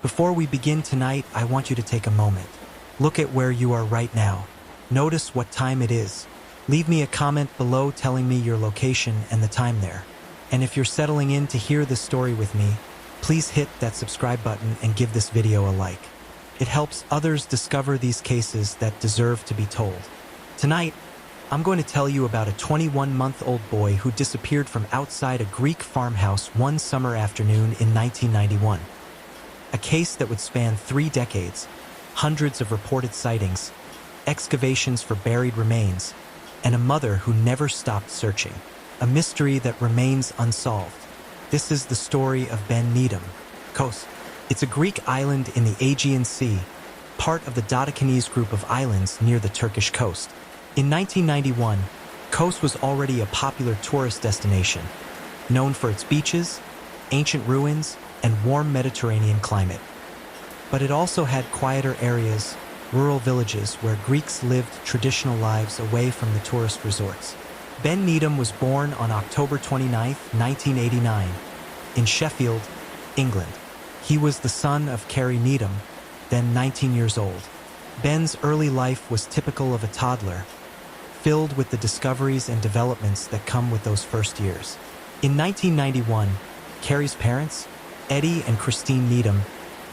Before we begin tonight, I want you to take a moment. Look at where you are right now. Notice what time it is. Leave me a comment below telling me your location and the time there. And if you're settling in to hear this story with me, please hit that subscribe button and give this video a like. It helps others discover these cases that deserve to be told. Tonight, I'm going to tell you about a 21-month-old boy who disappeared from outside a Greek farmhouse one summer afternoon in 1991. A case that would span 3 decades, hundreds of reported sightings, excavations for buried remains, and a mother who never stopped searching. A mystery that remains unsolved. This is the story of Ben Needham, Kos. It's a Greek island in the Aegean Sea, part of the Dodecanese group of islands near the Turkish coast. In 1991, Kos was already a popular tourist destination, known for its beaches, ancient ruins, and warm Mediterranean climate. But it also had quieter areas, rural villages where Greeks lived traditional lives away from the tourist resorts. Ben Needham was born on October 29, 1989, in Sheffield, England. He was the son of Carrie Needham, then 19 years old. Ben's early life was typical of a toddler, filled with the discoveries and developments that come with those first years. In 1991, Carrie's parents, Eddie and Christine Needham,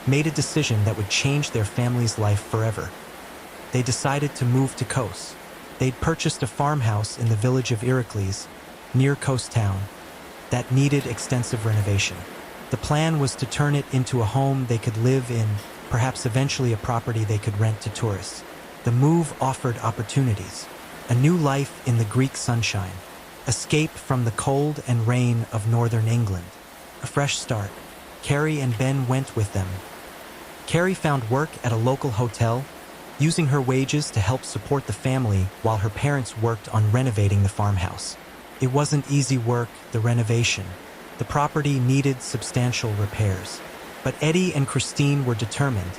made a decision that would change their family's life forever. They decided to move to Kos. They'd purchased a farmhouse in the village of Iraklis, near Kos town, that needed extensive renovation. The plan was to turn it into a home they could live in, perhaps eventually a property they could rent to tourists. The move offered opportunities. A new life in the Greek sunshine. Escape from the cold and rain of northern England. A fresh start. Carrie and Ben went with them. Carrie found work at a local hotel, using her wages to help support the family while her parents worked on renovating the farmhouse. It wasn't easy work, the renovation. The property needed substantial repairs. But Eddie and Christine were determined,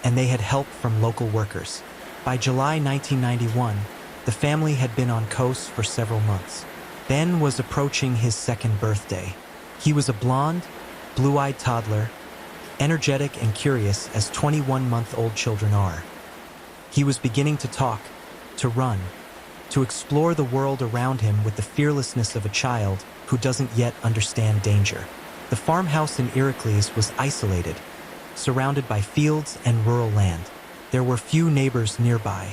and they had help from local workers. By July 1991, the family had been on Kos for several months. Ben was approaching his 2nd birthday. He was a blonde, blue-eyed toddler, energetic and curious as 21-month-old children are. He was beginning to talk, to run, to explore the world around him with the fearlessness of a child who doesn't yet understand danger. The farmhouse in Iraklis was isolated, surrounded by fields and rural land. There were few neighbors nearby.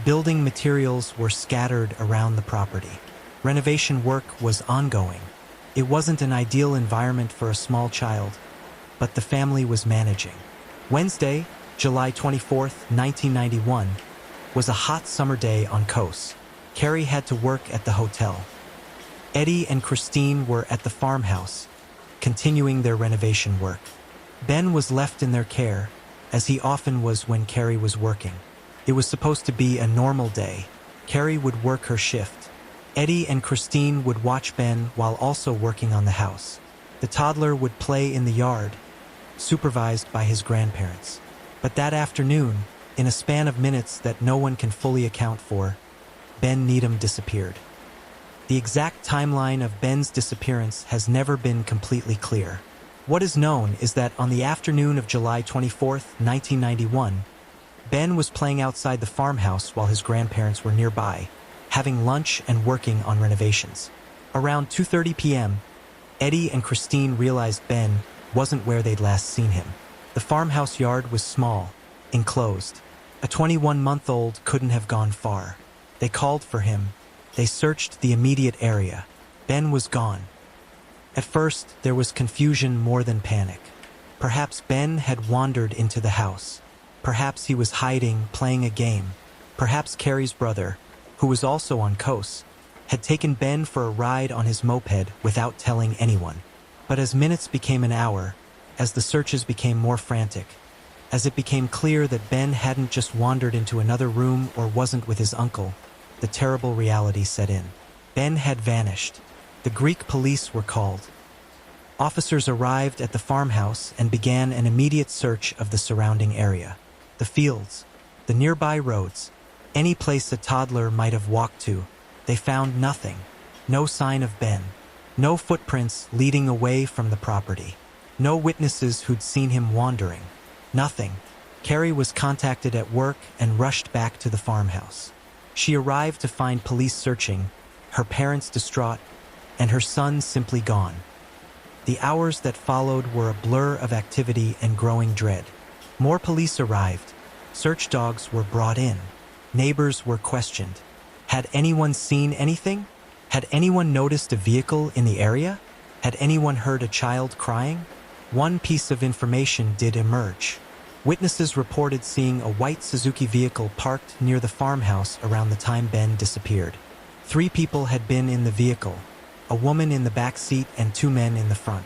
Building materials were scattered around the property. Renovation work was ongoing. It wasn't an ideal environment for a small child, but the family was managing. Wednesday, July 24, 1991, was a hot summer day on Kos. Carrie had to work at the hotel. Eddie and Christine were at the farmhouse, continuing their renovation work. Ben was left in their care, as he often was when Carrie was working. It was supposed to be a normal day. Carrie would work her shift. Eddie and Christine would watch Ben while also working on the house. The toddler would play in the yard, supervised by his grandparents. But that afternoon, in a span of minutes that no one can fully account for, Ben Needham disappeared. The exact timeline of Ben's disappearance has never been completely clear. What is known is that on the afternoon of July 24, 1991, Ben was playing outside the farmhouse while his grandparents were nearby, having lunch and working on renovations. Around 2:30 p.m., Eddie and Christine realized Ben wasn't where they'd last seen him. The farmhouse yard was small, enclosed. A 21-month-old couldn't have gone far. They called for him. They searched the immediate area. Ben was gone. At first, there was confusion more than panic. Perhaps Ben had wandered into the house. Perhaps he was hiding, playing a game. Perhaps Carrie's brother, who was also on Kos, had taken Ben for a ride on his moped without telling anyone. But as minutes became an hour, as the searches became more frantic, as it became clear that Ben hadn't just wandered into another room or wasn't with his uncle, the terrible reality set in. Ben had vanished. The Greek police were called. Officers arrived at the farmhouse and began an immediate search of the surrounding area. The fields, the nearby roads, any place a toddler might have walked to, they found nothing. No sign of Ben. No footprints leading away from the property. No witnesses who'd seen him wandering. Nothing. Carrie was contacted at work and rushed back to the farmhouse. She arrived to find police searching, her parents distraught, and her son simply gone. The hours that followed were a blur of activity and growing dread. More police arrived. Search dogs were brought in. Neighbors were questioned. Had anyone seen anything? Had anyone noticed a vehicle in the area? Had anyone heard a child crying? One piece of information did emerge. Witnesses reported seeing a white Suzuki vehicle parked near the farmhouse around the time Ben disappeared. 3 people had been in the vehicle, a woman in the back seat and 2 men in the front.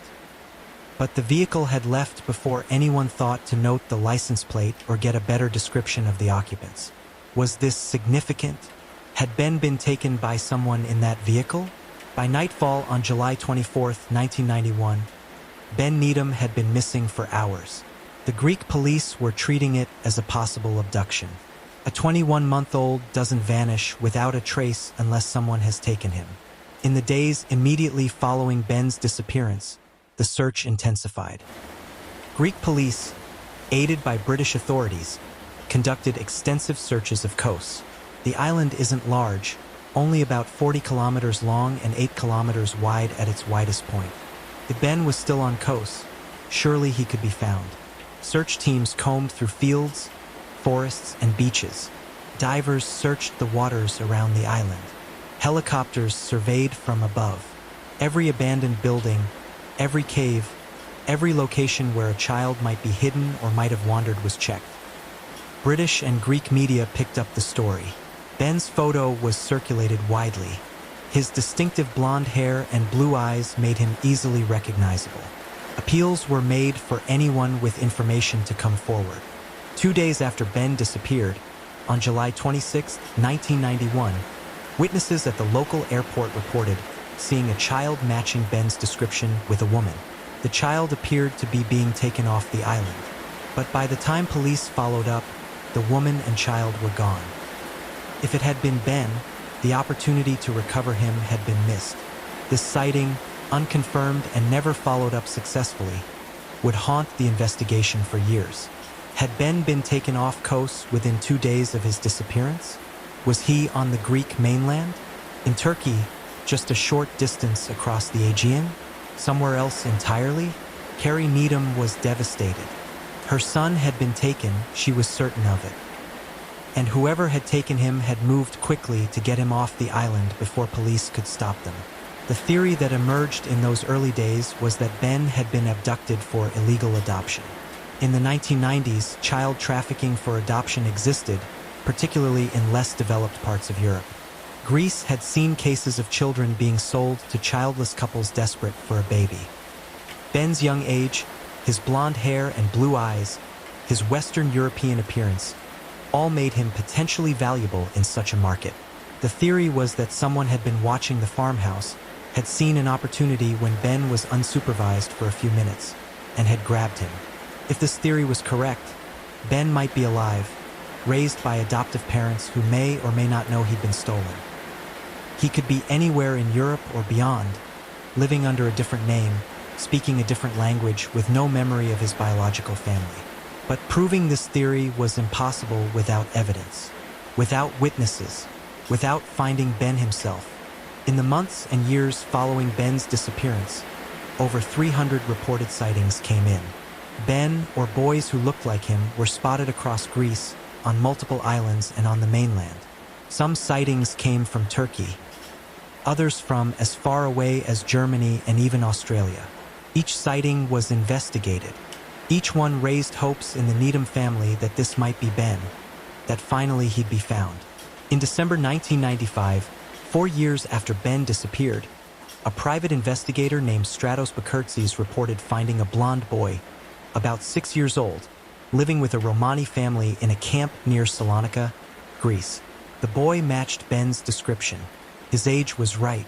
But the vehicle had left before anyone thought to note the license plate or get a better description of the occupants. Was this significant? Had Ben been taken by someone in that vehicle? By nightfall on July 24, 1991, Ben Needham had been missing for hours. The Greek police were treating it as a possible abduction. A 21-month-old doesn't vanish without a trace unless someone has taken him. In the days immediately following Ben's disappearance, the search intensified. Greek police, aided by British authorities, conducted extensive searches of Kos. The island isn't large, only about 40 kilometers long and 8 kilometers wide at its widest point. If Ben was still on Kos, surely he could be found. Search teams combed through fields, forests, and beaches. Divers searched the waters around the island. Helicopters surveyed from above. Every abandoned building, every cave, every location where a child might be hidden or might have wandered was checked. British and Greek media picked up the story. Ben's photo was circulated widely. His distinctive blonde hair and blue eyes made him easily recognizable. Appeals were made for anyone with information to come forward. 2 days after Ben disappeared, on July 26, 1991, witnesses at the local airport reported seeing a child matching Ben's description with a woman. The child appeared to be being taken off the island, but by the time police followed up, the woman and child were gone. If it had been Ben, the opportunity to recover him had been missed. This sighting, unconfirmed and never followed up successfully, would haunt the investigation for years. Had Ben been taken off Kos within 2 days of his disappearance? Was he on the Greek mainland? In Turkey, just a short distance across the Aegean? Somewhere else entirely? Carrie Needham was devastated. Her son had been taken, she was certain of it. And whoever had taken him had moved quickly to get him off the island before police could stop them. The theory that emerged in those early days was that Ben had been abducted for illegal adoption. In the 1990s, child trafficking for adoption existed, particularly in less developed parts of Europe. Greece had seen cases of children being sold to childless couples desperate for a baby. Ben's young age, his blonde hair and blue eyes, his Western European appearance, all made him potentially valuable in such a market. The theory was that someone had been watching the farmhouse, had seen an opportunity when Ben was unsupervised for a few minutes, and had grabbed him. If this theory was correct, Ben might be alive, raised by adoptive parents who may or may not know he'd been stolen. He could be anywhere in Europe or beyond, living under a different name, speaking a different language with no memory of his biological family. But proving this theory was impossible without evidence, without witnesses, without finding Ben himself. In the months and years following Ben's disappearance, over 300 reported sightings came in. Ben, or boys who looked like him, were spotted across Greece, on multiple islands and on the mainland. Some sightings came from Turkey, others from as far away as Germany and even Australia. Each sighting was investigated. Each one raised hopes in the Needham family that this might be Ben, that finally he'd be found. In December 1995, 4 years after Ben disappeared, a private investigator named Stratos Bakirtzis reported finding a blonde boy, about 6 years old, living with a Romani family in a camp near Salonika, Greece. The boy matched Ben's description. His age was right.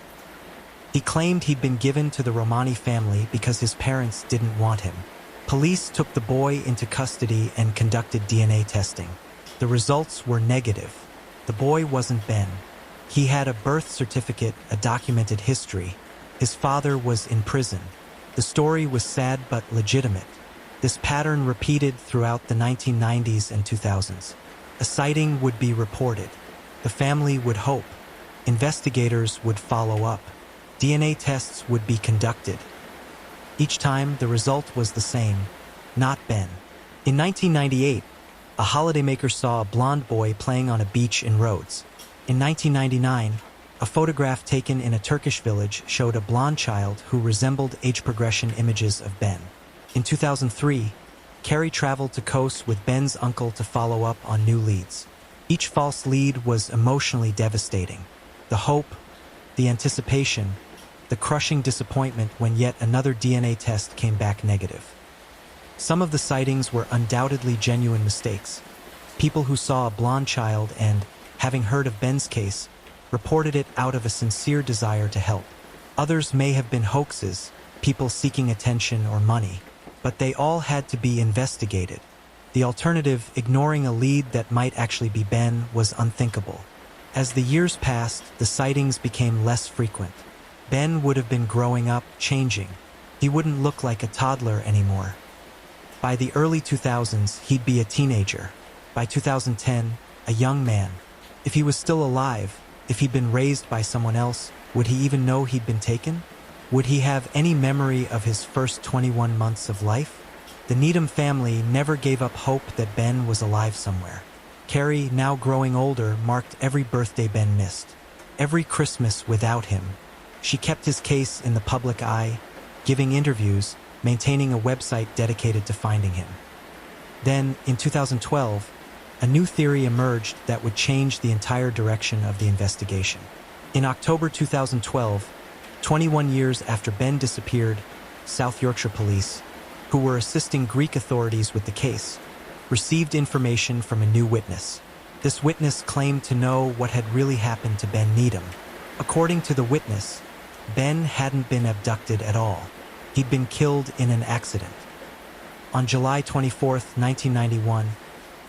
He claimed he'd been given to the Romani family because his parents didn't want him. Police took the boy into custody and conducted DNA testing. The results were negative. The boy wasn't Ben. He had a birth certificate, a documented history. His father was in prison. The story was sad but legitimate. This pattern repeated throughout the 1990s and 2000s. A sighting would be reported. The family would hope. Investigators would follow up. DNA tests would be conducted. Each time, the result was the same: not Ben. In 1998, a holidaymaker saw a blonde boy playing on a beach in Rhodes. In 1999, a photograph taken in a Turkish village showed a blonde child who resembled age progression images of Ben. In 2003, Carrie traveled to Kos with Ben's uncle to follow up on new leads. Each false lead was emotionally devastating. The hope, the anticipation, the crushing disappointment when yet another DNA test came back negative. Some of the sightings were undoubtedly genuine mistakes. People who saw a blonde child and, having heard of Ben's case, reported it out of a sincere desire to help. Others may have been hoaxes, people seeking attention or money, but they all had to be investigated. The alternative, ignoring a lead that might actually be Ben, was unthinkable. As the years passed, the sightings became less frequent. Ben would have been growing up, changing. He wouldn't look like a toddler anymore. By the early 2000s, he'd be a teenager. By 2010, a young man. If he was still alive, if he'd been raised by someone else, would he even know he'd been taken? Would he have any memory of his first 21 months of life? The Needham family never gave up hope that Ben was alive somewhere. Carrie, now growing older, marked every birthday Ben missed, every Christmas without him. She kept his case in the public eye, giving interviews, maintaining a website dedicated to finding him. Then, in 2012, a new theory emerged that would change the entire direction of the investigation. In October 2012, 21 years after Ben disappeared, South Yorkshire Police, who were assisting Greek authorities with the case, received information from a new witness. This witness claimed to know what had really happened to Ben Needham. According to the witness, Ben hadn't been abducted at all. He'd been killed in an accident. On July 24, 1991,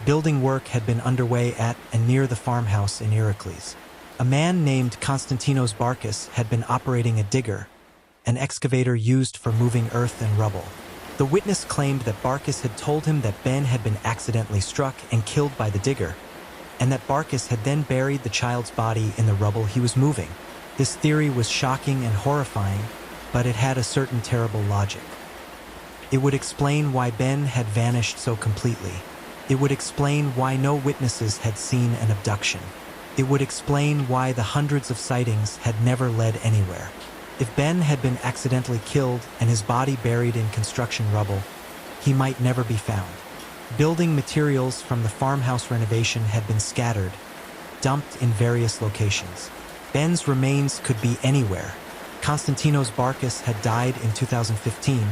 building work had been underway at and near the farmhouse in Iraklis. A man named Konstantinos Barkas had been operating a digger, an excavator used for moving earth and rubble. The witness claimed that Barkas had told him that Ben had been accidentally struck and killed by the digger, and that Barkas had then buried the child's body in the rubble he was moving. This theory was shocking and horrifying, but it had a certain terrible logic. It would explain why Ben had vanished so completely. It would explain why no witnesses had seen an abduction. It would explain why the hundreds of sightings had never led anywhere. If Ben had been accidentally killed and his body buried in construction rubble, he might never be found. Building materials from the farmhouse renovation had been scattered, dumped in various locations. Ben's remains could be anywhere. Konstantinos Barkas had died in 2015,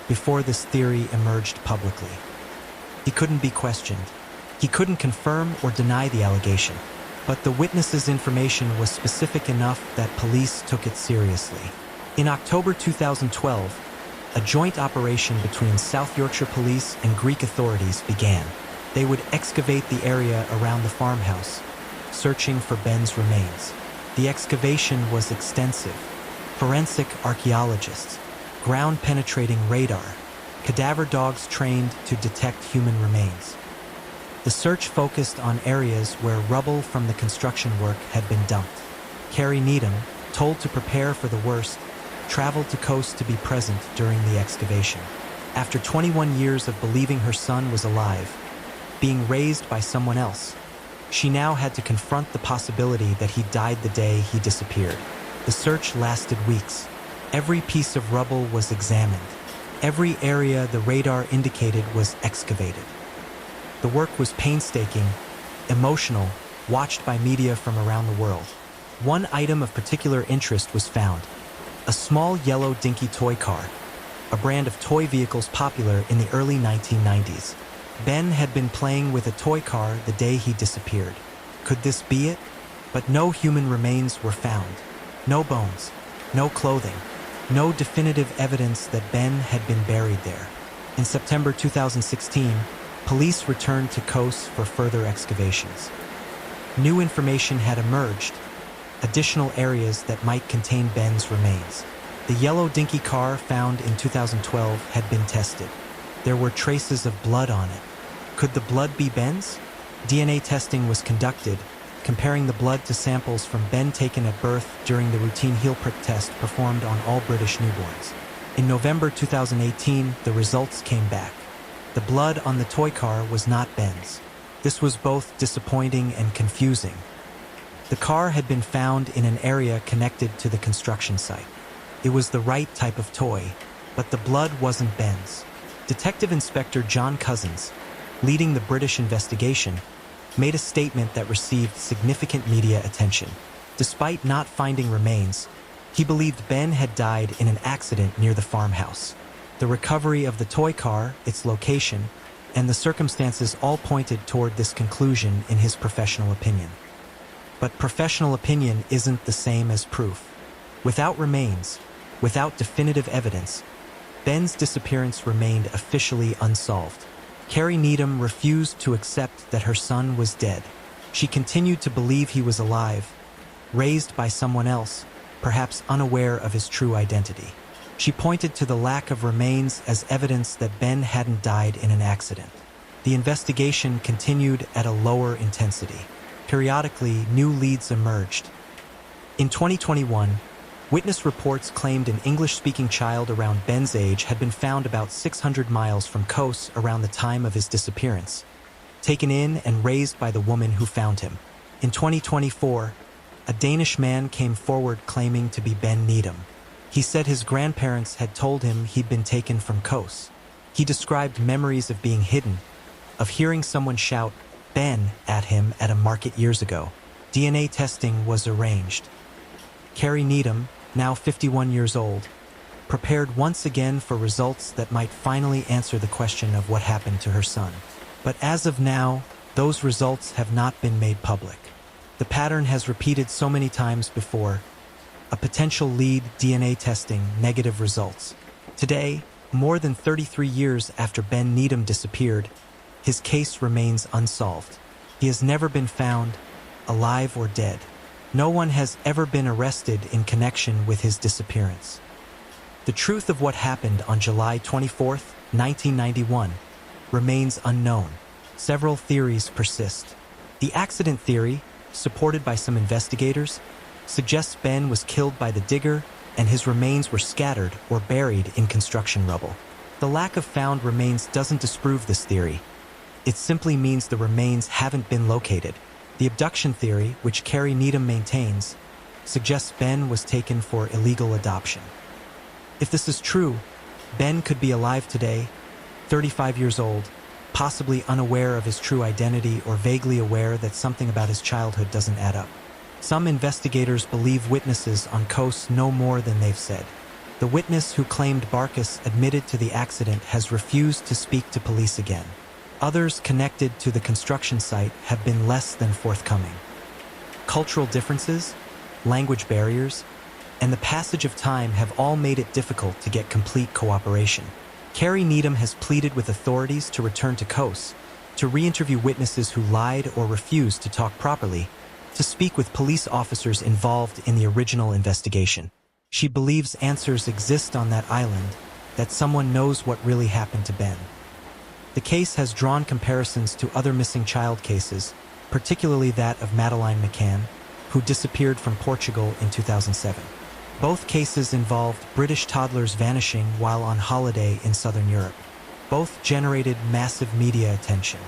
before this theory emerged publicly. He couldn't be questioned. He couldn't confirm or deny the allegation. But the witness's information was specific enough that police took it seriously. In October 2012, a joint operation between South Yorkshire Police and Greek authorities began. They would excavate the area around the farmhouse, searching for Ben's remains. The excavation was extensive. Forensic archaeologists, ground-penetrating radar, cadaver dogs trained to detect human remains. The search focused on areas where rubble from the construction work had been dumped. Carrie Needham, told to prepare for the worst, traveled to Kos to be present during the excavation. After 21 years of believing her son was alive, being raised by someone else, she now had to confront the possibility that he died the day he disappeared. The search lasted weeks. Every piece of rubble was examined. Every area the radar indicated was excavated. The work was painstaking, emotional, watched by media from around the world. One item of particular interest was found: a small yellow dinky toy car, a brand of toy vehicles popular in the early 1990s. Ben had been playing with a toy car the day he disappeared. Could this be it? But no human remains were found. No bones, no clothing, no definitive evidence that Ben had been buried there. In September 2016, police returned to Kos for further excavations. New information had emerged, additional areas that might contain Ben's remains. The yellow dinky car found in 2012 had been tested. There were traces of blood on it. Could the blood be Ben's? DNA testing was conducted, comparing the blood to samples from Ben taken at birth during the routine heel prick test performed on all British newborns. In November 2018, the results came back. The blood on the toy car was not Ben's. This was both disappointing and confusing. The car had been found in an area connected to the construction site. It was the right type of toy, but the blood wasn't Ben's. Detective Inspector John Cousins, leading the British investigation, made a statement that received significant media attention. Despite not finding remains, he believed Ben had died in an accident near the farmhouse. The recovery of the toy car, its location, and the circumstances all pointed toward this conclusion in his professional opinion. But professional opinion isn't the same as proof. Without remains, without definitive evidence, Ben's disappearance remained officially unsolved. Carrie Needham refused to accept that her son was dead. She continued to believe he was alive, raised by someone else, perhaps unaware of his true identity. She pointed to the lack of remains as evidence that Ben hadn't died in an accident. The investigation continued at a lower intensity. Periodically, new leads emerged. In 2021, witness reports claimed an English-speaking child around Ben's age had been found about 600 miles from Kos around the time of his disappearance, taken in and raised by the woman who found him. In 2024, a Danish man came forward claiming to be Ben Needham. He said his grandparents had told him he'd been taken from Kos. He described memories of being hidden, of hearing someone shout "Ben" at him at a market years ago. DNA testing was arranged. Carrie Needham, now 51 years old, prepared once again for results that might finally answer the question of what happened to her son. But as of now, those results have not been made public. The pattern has repeated so many times before. A potential lead, DNA testing, negative results. Today, more than 33 years after Ben Needham disappeared, his case remains unsolved. He has never been found, alive or dead. No one has ever been arrested in connection with his disappearance. The truth of what happened on July 24, 1991, remains unknown. Several theories persist. The accident theory, supported by some investigators, suggests Ben was killed by the digger and his remains were scattered or buried in construction rubble. The lack of found remains doesn't disprove this theory. It simply means the remains haven't been located. The abduction theory, which Carrie Needham maintains, suggests Ben was taken for illegal adoption. If this is true, Ben could be alive today, 35 years old, possibly unaware of his true identity or vaguely aware that something about his childhood doesn't add up. Some investigators believe witnesses on Kos know more than they've said. The witness who claimed Barkas admitted to the accident has refused to speak to police again. Others connected to the construction site have been less than forthcoming. Cultural differences, language barriers, and the passage of time have all made it difficult to get complete cooperation. Carrie Needham has pleaded with authorities to return to Kos, to re-interview witnesses who lied or refused to talk properly, to speak with police officers involved in the original investigation. She believes answers exist on that island, that someone knows what really happened to Ben. The case has drawn comparisons to other missing child cases, particularly that of Madeleine McCann, who disappeared from Portugal in 2007. Both cases involved British toddlers vanishing while on holiday in southern Europe. Both generated massive media attention.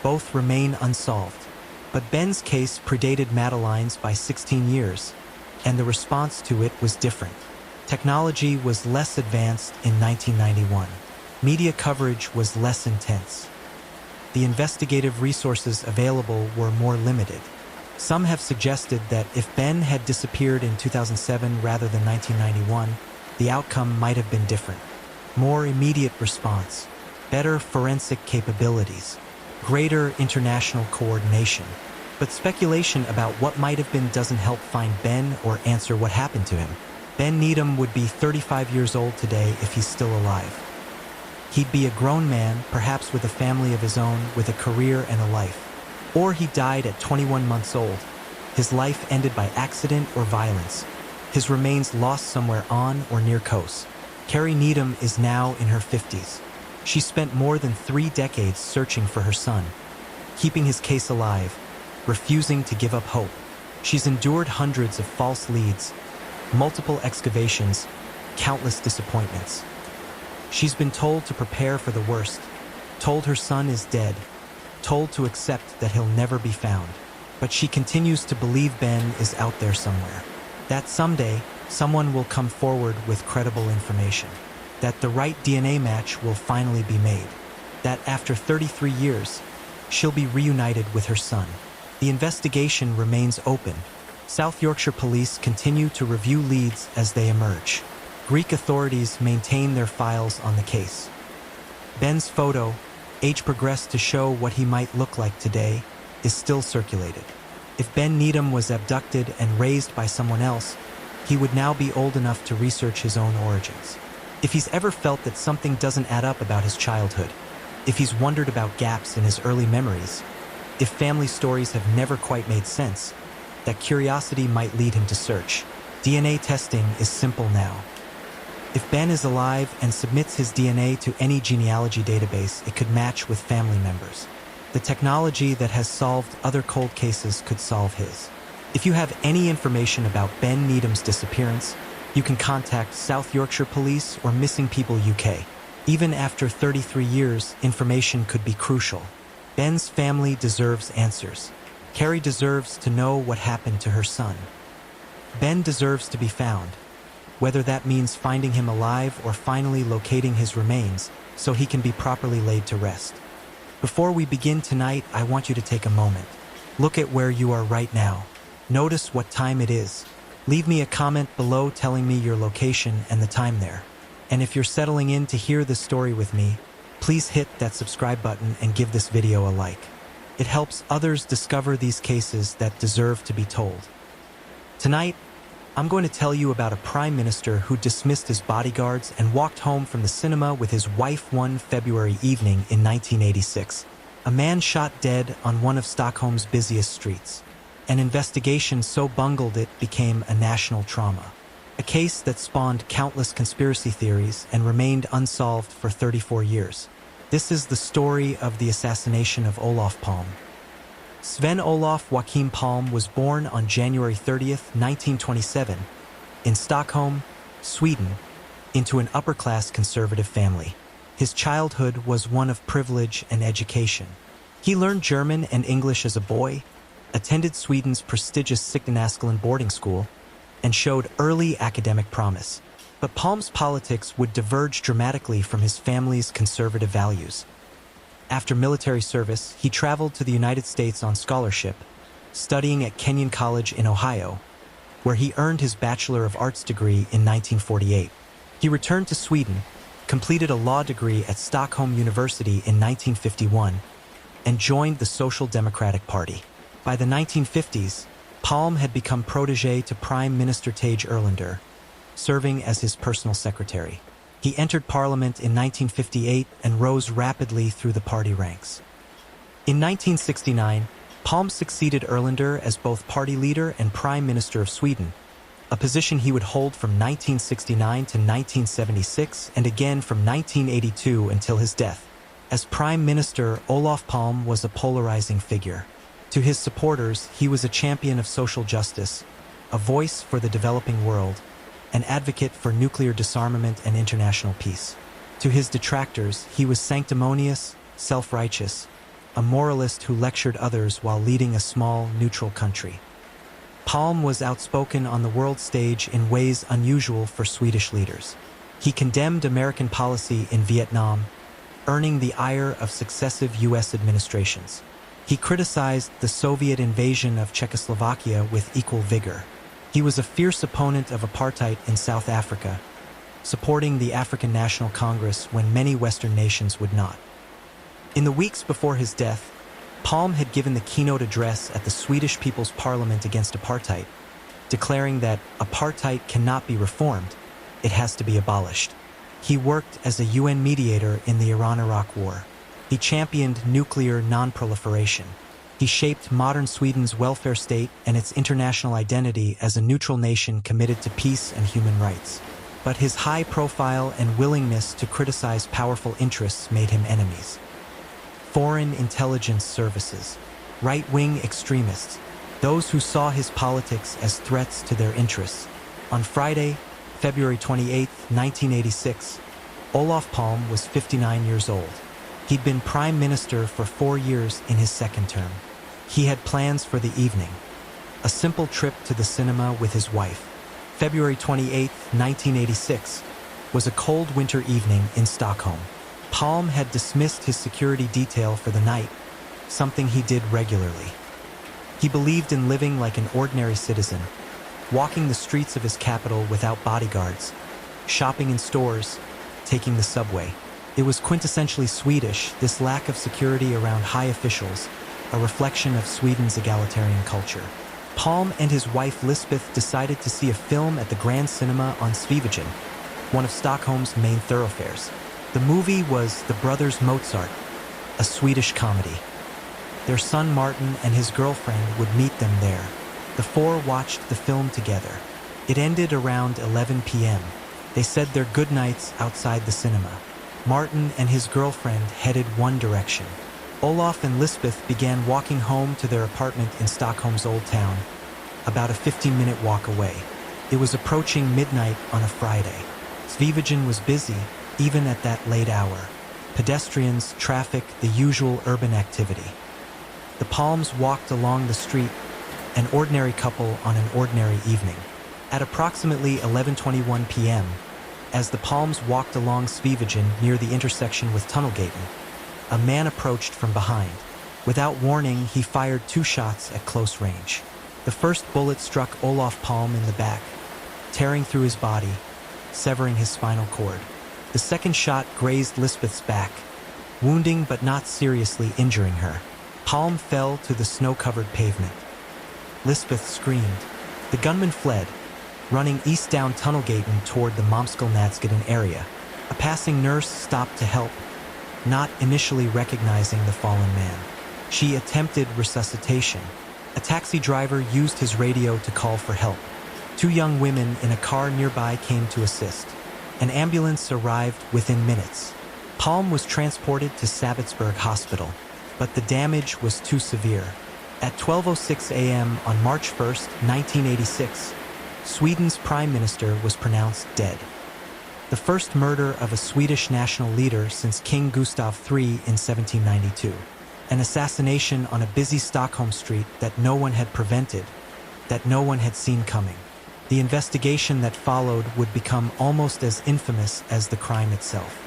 Both remain unsolved. But Ben's case predated Madeleine's by 16 years, and the response to it was different. Technology was less advanced in 1991. Media coverage was less intense. The investigative resources available were more limited. Some have suggested that if Ben had disappeared in 2007 rather than 1991, the outcome might have been different. More immediate response, better forensic capabilities, greater international coordination. But speculation about what might have been doesn't help find Ben or answer what happened to him. Ben Needham would be 35 years old today if he's still alive. He'd be a grown man, perhaps with a family of his own, with a career and a life. Or he died at 21 months old, his life ended by accident or violence, his remains lost somewhere on or near Kos. Carrie Needham is now in her 50s. She spent more than 3 decades searching for her son, keeping his case alive, refusing to give up hope. She's endured hundreds of false leads, multiple excavations, countless disappointments. She's been told to prepare for the worst, told her son is dead, told to accept that he'll never be found. But she continues to believe Ben is out there somewhere. That someday, someone will come forward with credible information. That the right DNA match will finally be made. That after 33 years, she'll be reunited with her son. The investigation remains open. South Yorkshire Police continue to review leads as they emerge. Greek authorities maintain their files on the case. Ben's photo, age progressed to show what he might look like today, is still circulated. If Ben Needham was abducted and raised by someone else, he would now be old enough to research his own origins. If he's ever felt that something doesn't add up about his childhood, if he's wondered about gaps in his early memories, if family stories have never quite made sense, that curiosity might lead him to search. DNA testing is simple now. If Ben is alive and submits his DNA to any genealogy database, it could match with family members. The technology that has solved other cold cases could solve his. If you have any information about Ben Needham's disappearance, you can contact South Yorkshire Police or Missing People UK. Even after 33 years, information could be crucial. Ben's family deserves answers. Carrie deserves to know what happened to her son. Ben deserves to be found, whether that means finding him alive or finally locating his remains so he can be properly laid to rest. Before we begin tonight, I want you to take a moment. Look at where you are right now. Notice what time it is. Leave me a comment below telling me your location and the time there. And if you're settling in to hear this story with me, please hit that subscribe button and give this video a like. It helps others discover these cases that deserve to be told. Tonight, I'm going to tell you about a prime minister who dismissed his bodyguards and walked home from the cinema with his wife one February evening in 1986. A man shot dead on one of Stockholm's busiest streets. An investigation so bungled it became a national trauma. A case that spawned countless conspiracy theories and remained unsolved for 34 years. This is the story of the assassination of Olof Palme. Sven-Olof Joachim Palme was born on January 30th, 1927, in Stockholm, Sweden, into an upper-class conservative family. His childhood was one of privilege and education. He learned German and English as a boy, attended Sweden's prestigious Sigtunaskollen boarding school, and showed early academic promise. But Palme's politics would diverge dramatically from his family's conservative values. After military service, he traveled to the United States on scholarship, studying at Kenyon College in Ohio, where he earned his Bachelor of Arts degree in 1948. He returned to Sweden, completed a law degree at Stockholm University in 1951, and joined the Social Democratic Party. By the 1950s, Palme had become protégé to Prime Minister Tage Erlander, serving as his personal secretary. He entered parliament in 1958 and rose rapidly through the party ranks. In 1969, Palme succeeded Erlander as both party leader and Prime Minister of Sweden, a position he would hold from 1969 to 1976 and again from 1982 until his death. As Prime Minister, Olof Palme was a polarizing figure. To his supporters, he was a champion of social justice, a voice for the developing world, an advocate for nuclear disarmament and international peace. To his detractors, he was sanctimonious, self-righteous, a moralist who lectured others while leading a small, neutral country. Palme was outspoken on the world stage in ways unusual for Swedish leaders. He condemned American policy in Vietnam, earning the ire of successive U.S. administrations. He criticized the Soviet invasion of Czechoslovakia with equal vigor. He was a fierce opponent of apartheid in South Africa, supporting the African National Congress when many Western nations would not. In the weeks before his death, Palme had given the keynote address at the Swedish People's Parliament against apartheid, declaring that apartheid cannot be reformed, it has to be abolished. He worked as a UN mediator in the Iran-Iraq War. He championed nuclear non-proliferation. He shaped modern Sweden's welfare state and its international identity as a neutral nation committed to peace and human rights. but his high profile and willingness to criticize powerful interests made him enemies. Foreign intelligence services, right-wing extremists, those who saw his politics as threats to their interests. On Friday, February 28, 1986, Olof Palme was 59 years old. He'd been prime minister for 4 years in his second term. He had plans for the evening, a simple trip to the cinema with his wife. February 28, 1986, was a cold winter evening in Stockholm. Palme had dismissed his security detail for the night, something he did regularly. He believed in living like an ordinary citizen, walking the streets of his capital without bodyguards, shopping in stores, taking the subway. It was quintessentially Swedish, this lack of security around high officials, a reflection of Sweden's egalitarian culture. Palme and his wife Lisbeth decided to see a film at the Grand Cinema on Sveavägen, one of Stockholm's main thoroughfares. The movie was The Brothers Mozart, a Swedish comedy. Their son Martin and his girlfriend would meet them there. The four watched the film together. It ended around 11 p.m. They said their goodnights outside the cinema. Martin and his girlfriend headed one direction. Olof and Lisbeth began walking home to their apartment in Stockholm's Old Town, about a 15-minute walk away. It was approaching midnight on a Friday. Sveavägen was busy, even at that late hour. Pedestrians, traffic, the usual urban activity. The Palmes walked along the street, an ordinary couple on an ordinary evening. At approximately 11:21 p.m., as the Palmes walked along Sveavägen near the intersection with Tunnelgaten, a man approached from behind. Without warning, he fired 2 shots at close range. The first bullet struck Olof Palme in the back, tearing through his body, severing his spinal cord. The second shot grazed Lisbeth's back, wounding but not seriously injuring her. Palme fell to the snow-covered pavement. Lisbeth screamed. The gunman fled, running east down Tunnelgaten toward the Momsgårdsgatan area. A passing nurse stopped to help, not initially recognizing the fallen man. She attempted resuscitation. A taxi driver used his radio to call for help. 2 young women in a car nearby came to assist. An ambulance arrived within minutes. Palme was transported to Sabbatsberg Hospital, but the damage was too severe. At 12:06 a.m. on March 1, 1986, Sweden's prime minister was pronounced dead. The first murder of a Swedish national leader since King Gustav III in 1792. An assassination on a busy Stockholm street that no one had prevented, that no one had seen coming. The investigation that followed would become almost as infamous as the crime itself.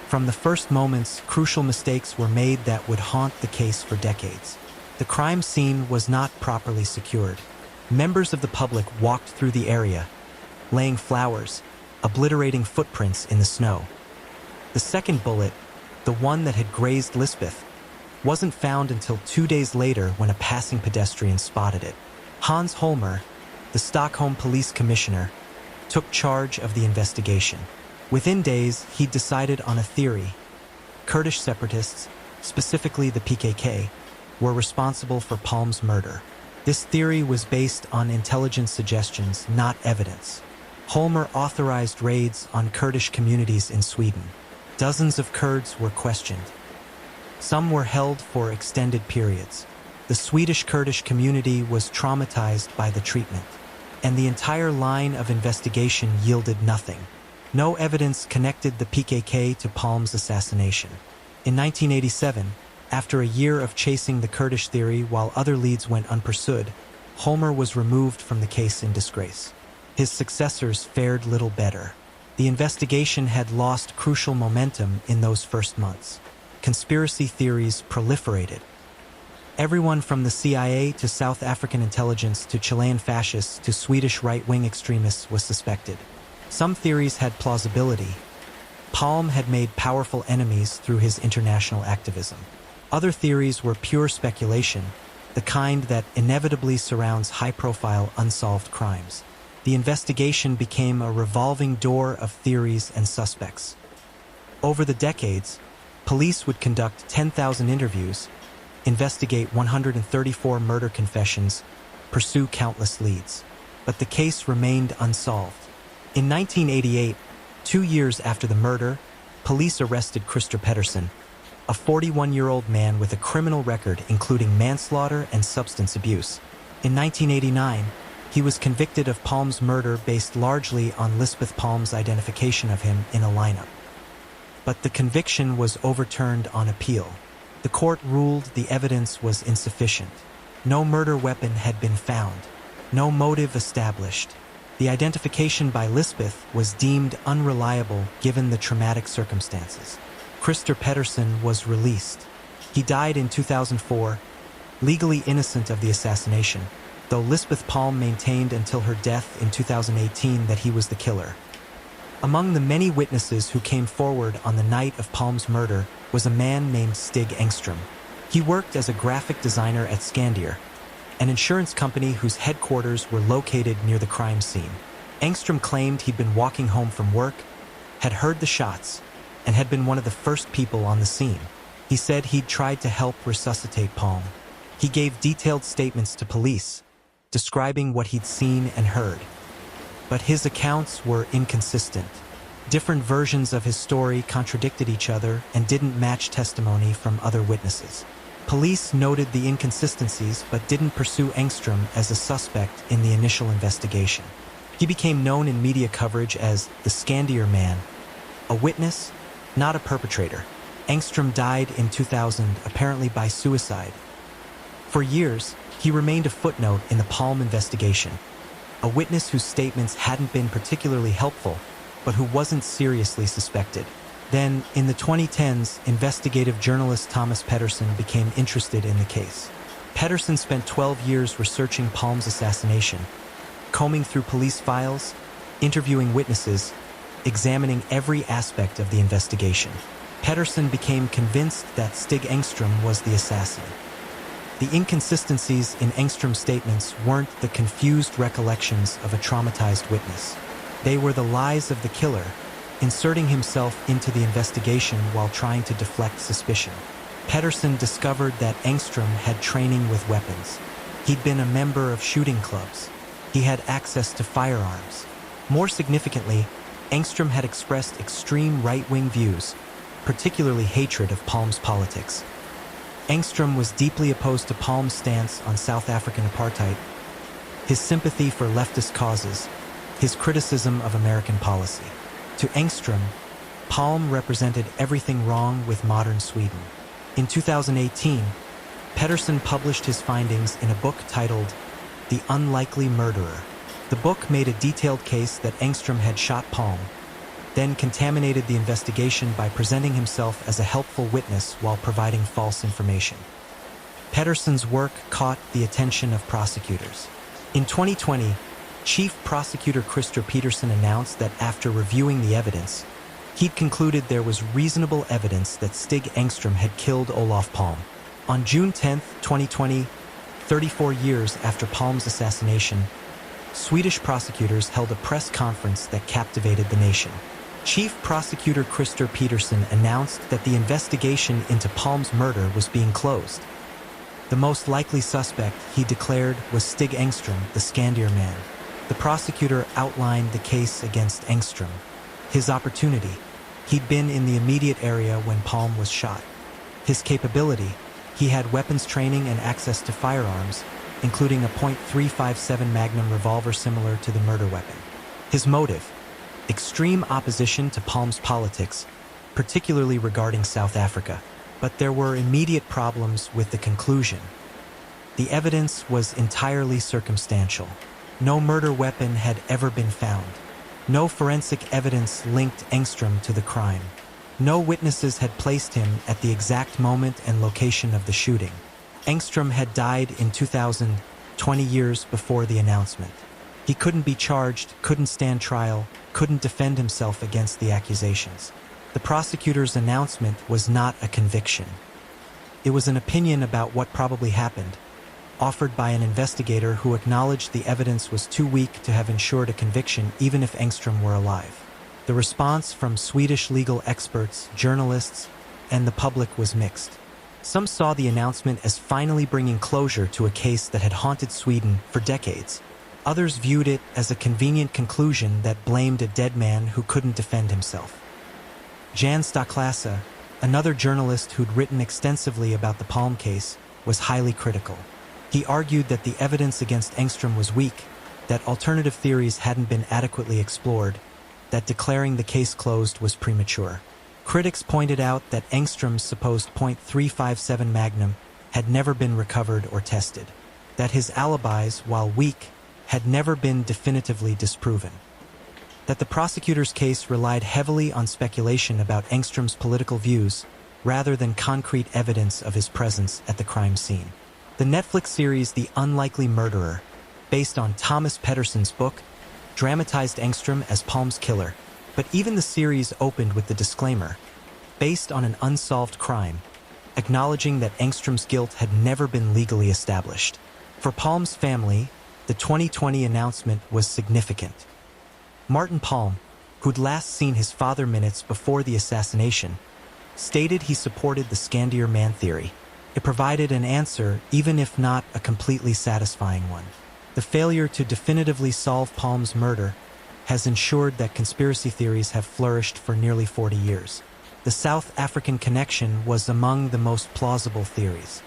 From the first moments, crucial mistakes were made that would haunt the case for decades. The crime scene was not properly secured. Members of the public walked through the area, laying flowers, obliterating footprints in the snow. The second bullet, the one that had grazed Lisbeth, wasn't found until 2 days later when a passing pedestrian spotted it. Hans Holmer, the Stockholm police commissioner, took charge of the investigation. Within days, he decided on a theory. Kurdish separatists, specifically the PKK, were responsible for Palme's murder. This theory was based on intelligence suggestions, not evidence. Holmer authorized raids on Kurdish communities in Sweden. Dozens of Kurds were questioned. Some were held for extended periods. The Swedish Kurdish community was traumatized by the treatment, and the entire line of investigation yielded nothing. No evidence connected the PKK to Palme's assassination. In 1987, after a year of chasing the Kurdish theory while other leads went unpursued, Holmer was removed from the case in disgrace. His successors fared little better. The investigation had lost crucial momentum in those first months. Conspiracy theories proliferated. Everyone from the CIA to South African intelligence to Chilean fascists to Swedish right-wing extremists was suspected. Some theories had plausibility. Palme had made powerful enemies through his international activism. Other theories were pure speculation, the kind that inevitably surrounds high-profile unsolved crimes. The investigation became a revolving door of theories and suspects. Over the decades, police would conduct 10,000 interviews, investigate 134 murder confessions, pursue countless leads. But the case remained unsolved. In 1988, 2 years after the murder, police arrested Christer Pettersson, a 41-year-old man with a criminal record including manslaughter and substance abuse. In 1989, he was convicted of Palm's murder based largely on Lisbeth Palm's identification of him in a lineup. But the conviction was overturned on appeal. The court ruled the evidence was insufficient. No murder weapon had been found. No motive established. The identification by Lisbeth was deemed unreliable given the traumatic circumstances. Christer Pettersson was released. He died in 2004, legally innocent of the assassination, though Lisbeth Palm maintained until her death in 2018 that he was the killer. Among the many witnesses who came forward on the night of Palm's murder was a man named Stig Engström. He worked as a graphic designer at Skandia, an insurance company whose headquarters were located near the crime scene. Engström claimed he'd been walking home from work, had heard the shots, and had been one of the first people on the scene. He said he'd tried to help resuscitate Palm. He gave detailed statements to police, describing what he'd seen and heard. But his accounts were inconsistent. Different versions of his story contradicted each other and didn't match testimony from other witnesses. Police noted the inconsistencies but didn't pursue Engström as a suspect in the initial investigation. He became known in media coverage as the Skandia Man, a witness, not a perpetrator. Engström died in 2000, apparently by suicide. For years, he remained a footnote in the Palm investigation, a witness whose statements hadn't been particularly helpful, but who wasn't seriously suspected. Then, in the 2010s, investigative journalist Thomas Pettersson became interested in the case. Pettersson spent 12 years researching Palm's assassination, combing through police files, interviewing witnesses, examining every aspect of the investigation. Pettersson became convinced that Stig Engström was the assassin. The inconsistencies in Engström's statements weren't the confused recollections of a traumatized witness. They were the lies of the killer, inserting himself into the investigation while trying to deflect suspicion. Pettersson discovered that Engström had training with weapons. He'd been a member of shooting clubs. He had access to firearms. More significantly, Engström had expressed extreme right-wing views, particularly hatred of Palm's politics. Engström was deeply opposed to Palm's stance on South African apartheid, his sympathy for leftist causes, his criticism of American policy. To Engström, Palm represented everything wrong with modern Sweden. In 2018, Pettersson published his findings in a book titled The Unlikely Murderer. The book made a detailed case that Engström had shot Palm, then contaminated the investigation by presenting himself as a helpful witness while providing false information. Pettersson's work caught the attention of prosecutors. In 2020, Chief Prosecutor Christer Peterson announced that after reviewing the evidence, he'd concluded there was reasonable evidence that Stig Engström had killed Olof Palme. On June 10, 2020, 34 years after Palme's assassination, Swedish prosecutors held a press conference that captivated the nation. Chief Prosecutor Christer Peterson announced that the investigation into Palme's murder was being closed. The most likely suspect, he declared, was Stig Engström, the Skandia Man. The prosecutor outlined the case against Engström. His opportunity: he'd been in the immediate area when Palme was shot. His capability: he had weapons training and access to firearms, including a .357 Magnum revolver similar to the murder weapon. His motive: extreme opposition to Palme's politics, particularly regarding South Africa. But there were immediate problems with the conclusion. The evidence was entirely circumstantial. No murder weapon had ever been found. No forensic evidence linked Engström to the crime. No witnesses had placed him at the exact moment and location of the shooting. Engström had died in 2000, 20 years before the announcement. He couldn't be charged, couldn't stand trial, couldn't defend himself against the accusations. The prosecutor's announcement was not a conviction. It was an opinion about what probably happened, offered by an investigator who acknowledged the evidence was too weak to have ensured a conviction even if Engström were alive. The response from Swedish legal experts, journalists, and the public was mixed. Some saw the announcement as finally bringing closure to a case that had haunted Sweden for decades. Others viewed it as a convenient conclusion that blamed a dead man who couldn't defend himself. Jan Stoklasa, another journalist who'd written extensively about the Palm case, was highly critical. He argued that the evidence against Engstrom was weak, that alternative theories hadn't been adequately explored, that declaring the case closed was premature. Critics pointed out that Engstrom's supposed .357 Magnum had never been recovered or tested, that his alibis, while weak, had never been definitively disproven, that the prosecutor's case relied heavily on speculation about Engstrom's political views rather than concrete evidence of his presence at the crime scene. The Netflix series The Unlikely Murderer, based on Thomas Pedersen's book, dramatized Engstrom as Palm's killer, but even the series opened with the disclaimer, based on an unsolved crime, acknowledging that Engstrom's guilt had never been legally established. For Palm's family, the 2020 announcement was significant. Martin Palm, who'd last seen his father minutes before the assassination, stated he supported the Scandier man theory. It provided an answer, even if not a completely satisfying one. The failure to definitively solve Palm's murder has ensured that conspiracy theories have flourished for nearly 40 years. The South African connection was among the most plausible theories.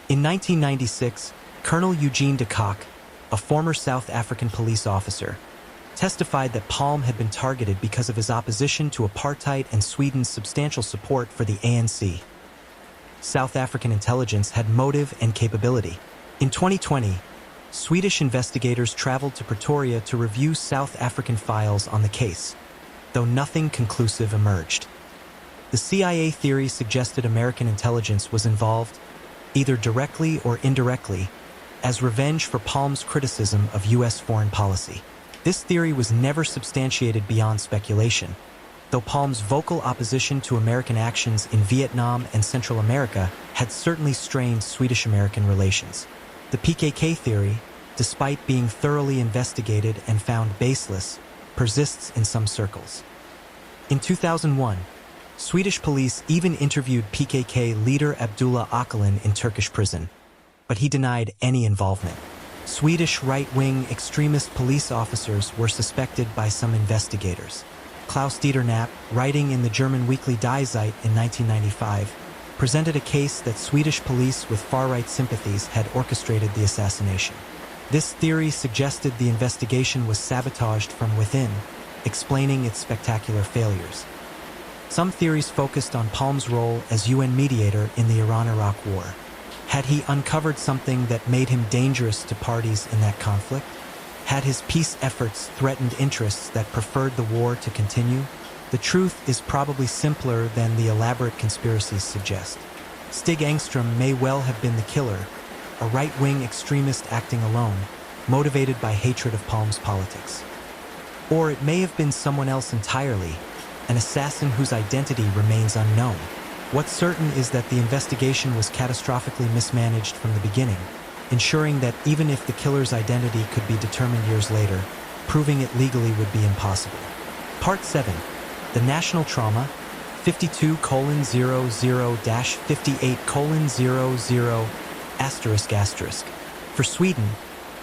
In 1996, Colonel Eugene de Kock, a former South African police officer, testified that Palm had been targeted because of his opposition to apartheid and Sweden's substantial support for the ANC. South African intelligence had motive and capability. In 2020, Swedish investigators traveled to Pretoria to review South African files on the case, though nothing conclusive emerged. The CIA theory suggested American intelligence was involved, either directly or indirectly, as revenge for Palm's criticism of U.S. foreign policy. This theory was never substantiated beyond speculation, though Palm's vocal opposition to American actions in Vietnam and Central America had certainly strained Swedish-American relations. The PKK theory, despite being thoroughly investigated and found baseless, persists in some circles. In 2001, Swedish police even interviewed PKK leader Abdullah Öcalan in Turkish prison, but he denied any involvement. Swedish right-wing extremist police officers were suspected by some investigators. Klaus-Dieter Knapp, writing in the German weekly Die Zeit in 1995, presented a case that Swedish police with far-right sympathies had orchestrated the assassination. This theory suggested the investigation was sabotaged from within, explaining its spectacular failures. Some theories focused on Palm's role as UN mediator in the Iran-Iraq war. Had he uncovered something that made him dangerous to parties in that conflict? Had his peace efforts threatened interests that preferred the war to continue? The truth is probably simpler than the elaborate conspiracies suggest. Stig Engstrom may well have been the killer, a right-wing extremist acting alone, motivated by hatred of Palm's politics. Or it may have been someone else entirely, an assassin whose identity remains unknown. What's certain is that the investigation was catastrophically mismanaged from the beginning, ensuring that even if the killer's identity could be determined years later, proving it legally would be impossible. Part 7. The National Trauma, 52:00-58:00***. For Sweden,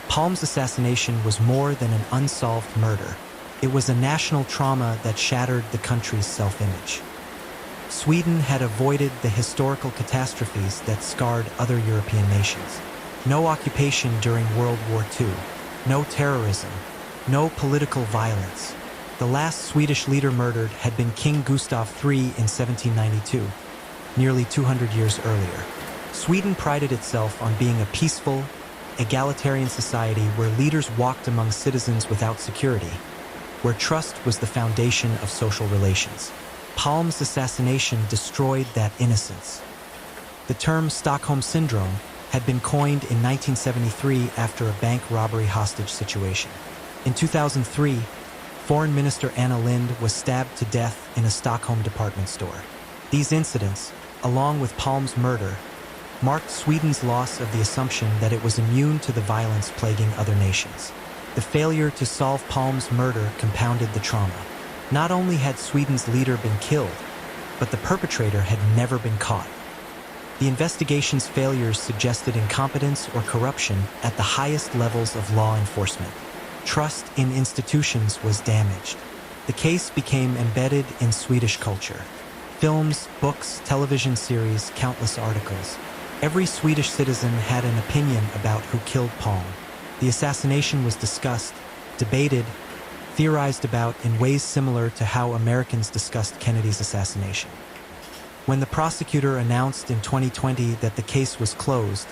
Palm's assassination was more than an unsolved murder. It was a national trauma that shattered the country's self-image. Sweden had avoided the historical catastrophes that scarred other European nations. No occupation during World War II, no terrorism, no political violence. The last Swedish leader murdered had been King Gustav III in 1792, nearly 200 years earlier. Sweden prided itself on being a peaceful, egalitarian society where leaders walked among citizens without security, where trust was the foundation of social relations. Palm's assassination destroyed that innocence. The term Stockholm Syndrome had been coined in 1973 after a bank robbery hostage situation. In 2003, Foreign Minister Anna Lindh was stabbed to death in a Stockholm department store. These incidents, along with Palm's murder, marked Sweden's loss of the assumption that it was immune to the violence plaguing other nations. The failure to solve Palm's murder compounded the trauma. Not only had Sweden's leader been killed, but the perpetrator had never been caught. The investigation's failures suggested incompetence or corruption at the highest levels of law enforcement. Trust in institutions was damaged. The case became embedded in Swedish culture. Films, books, television series, countless articles. Every Swedish citizen had an opinion about who killed Palm. The assassination was discussed, debated, theorized about in ways similar to how Americans discussed Kennedy's assassination. When the prosecutor announced in 2020 that the case was closed,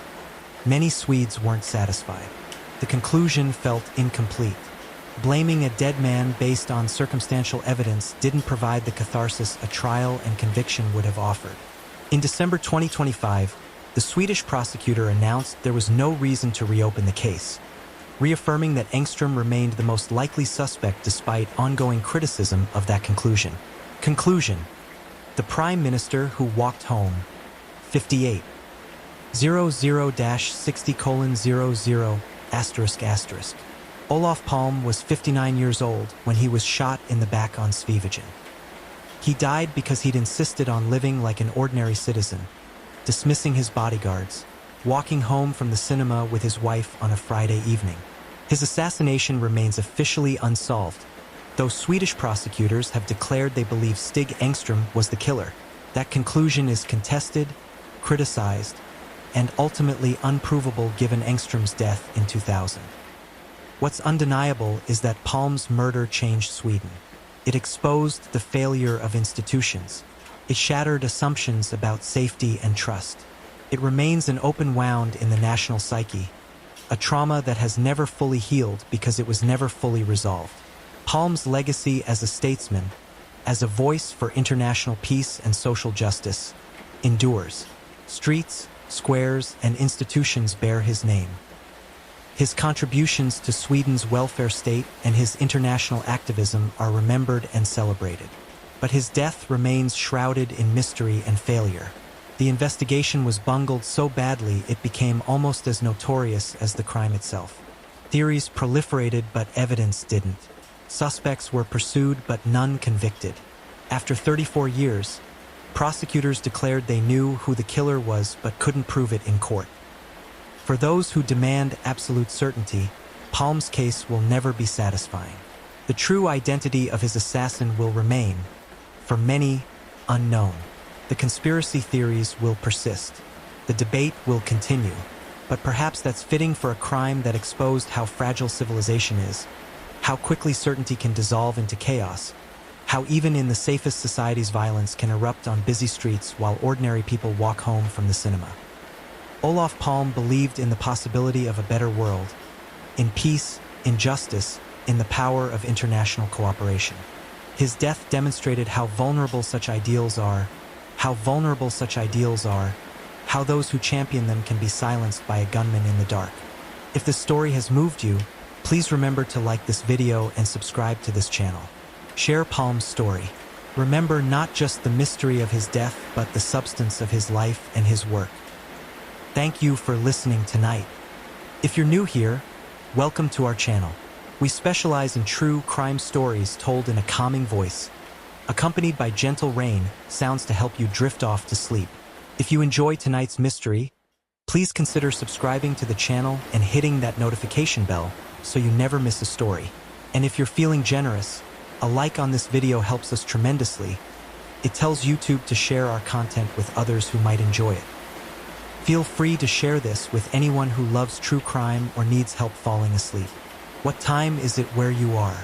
many Swedes weren't satisfied. The conclusion felt incomplete. Blaming a dead man based on circumstantial evidence didn't provide the catharsis a trial and conviction would have offered. In December 2025, the Swedish prosecutor announced there was no reason to reopen the case, reaffirming that Engström remained the most likely suspect despite ongoing criticism of that conclusion. Conclusion: the Prime Minister who walked home, 58, 00-60:00***. Olof Palme was 59 years old when he was shot in the back on Sveavägen. He died because he'd insisted on living like an ordinary citizen, dismissing his bodyguards, walking home from the cinema with his wife on a Friday evening. His assassination remains officially unsolved, though Swedish prosecutors have declared they believe Stig Engström was the killer. That conclusion is contested, criticized, and ultimately unprovable given Engström's death in 2000. What's undeniable is that Palme's murder changed Sweden. It exposed the failure of institutions. It shattered assumptions about safety and trust. It remains an open wound in the national psyche, a trauma that has never fully healed because it was never fully resolved. Palme's legacy as a statesman, as a voice for international peace and social justice, endures. Streets, squares, and institutions bear his name. His contributions to Sweden's welfare state and his international activism are remembered and celebrated. But his death remains shrouded in mystery and failure. The investigation was bungled so badly it became almost as notorious as the crime itself. Theories proliferated but evidence didn't. Suspects were pursued but none convicted. After 34 years, prosecutors declared they knew who the killer was but couldn't prove it in court. For those who demand absolute certainty, Palme's case will never be satisfying. The true identity of his assassin will remain, for many, unknown. The conspiracy theories will persist. The debate will continue. But perhaps that's fitting for a crime that exposed how fragile civilization is, how quickly certainty can dissolve into chaos, how even in the safest societies violence can erupt on busy streets while ordinary people walk home from the cinema. Olof Palme believed in the possibility of a better world, in peace, in justice, in the power of international cooperation. His death demonstrated how vulnerable such ideals are, how those who champion them can be silenced by a gunman in the dark. If this story has moved you, please remember to like this video and subscribe to this channel. Share Palme's story. Remember not just the mystery of his death, but the substance of his life and his work. Thank you for listening tonight. If you're new here, welcome to our channel. We specialize in true crime stories told in a calming voice, accompanied by gentle rain, sounds to help you drift off to sleep. If you enjoy tonight's mystery, please consider subscribing to the channel and hitting that notification bell so you never miss a story. And if you're feeling generous, a like on this video helps us tremendously. It tells YouTube to share our content with others who might enjoy it. Feel free to share this with anyone who loves true crime or needs help falling asleep. What time is it where you are?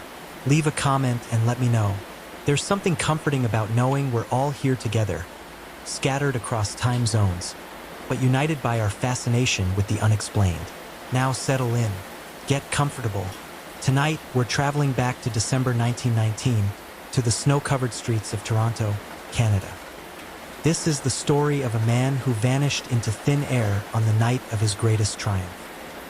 Leave a comment and let me know. There's something comforting about knowing we're all here together, scattered across time zones, but united by our fascination with the unexplained. Now settle in. Get comfortable. Tonight, we're traveling back to December 1919 to the snow-covered streets of Toronto, Canada. This is the story of a man who vanished into thin air on the night of his greatest triumph.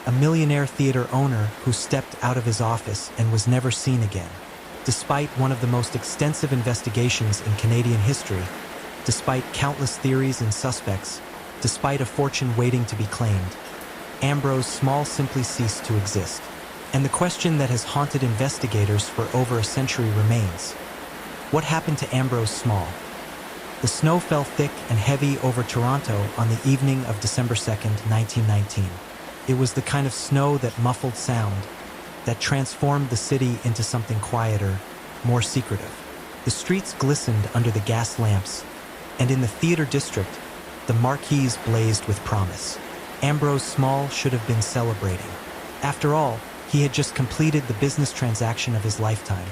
A millionaire theater owner who stepped out of his office and was never seen again. Despite one of the most extensive investigations in Canadian history, despite countless theories and suspects, despite a fortune waiting to be claimed, Ambrose Small simply ceased to exist. And the question that has haunted investigators for over a century remains: what happened to Ambrose Small? The snow fell thick and heavy over Toronto on the evening of December 2nd, 1919. It was the kind of snow that muffled sound, that transformed the city into something quieter, more secretive. The streets glistened under the gas lamps, and in the theater district, the marquees blazed with promise. Ambrose Small should have been celebrating. After all, he had just completed the business transaction of his lifetime,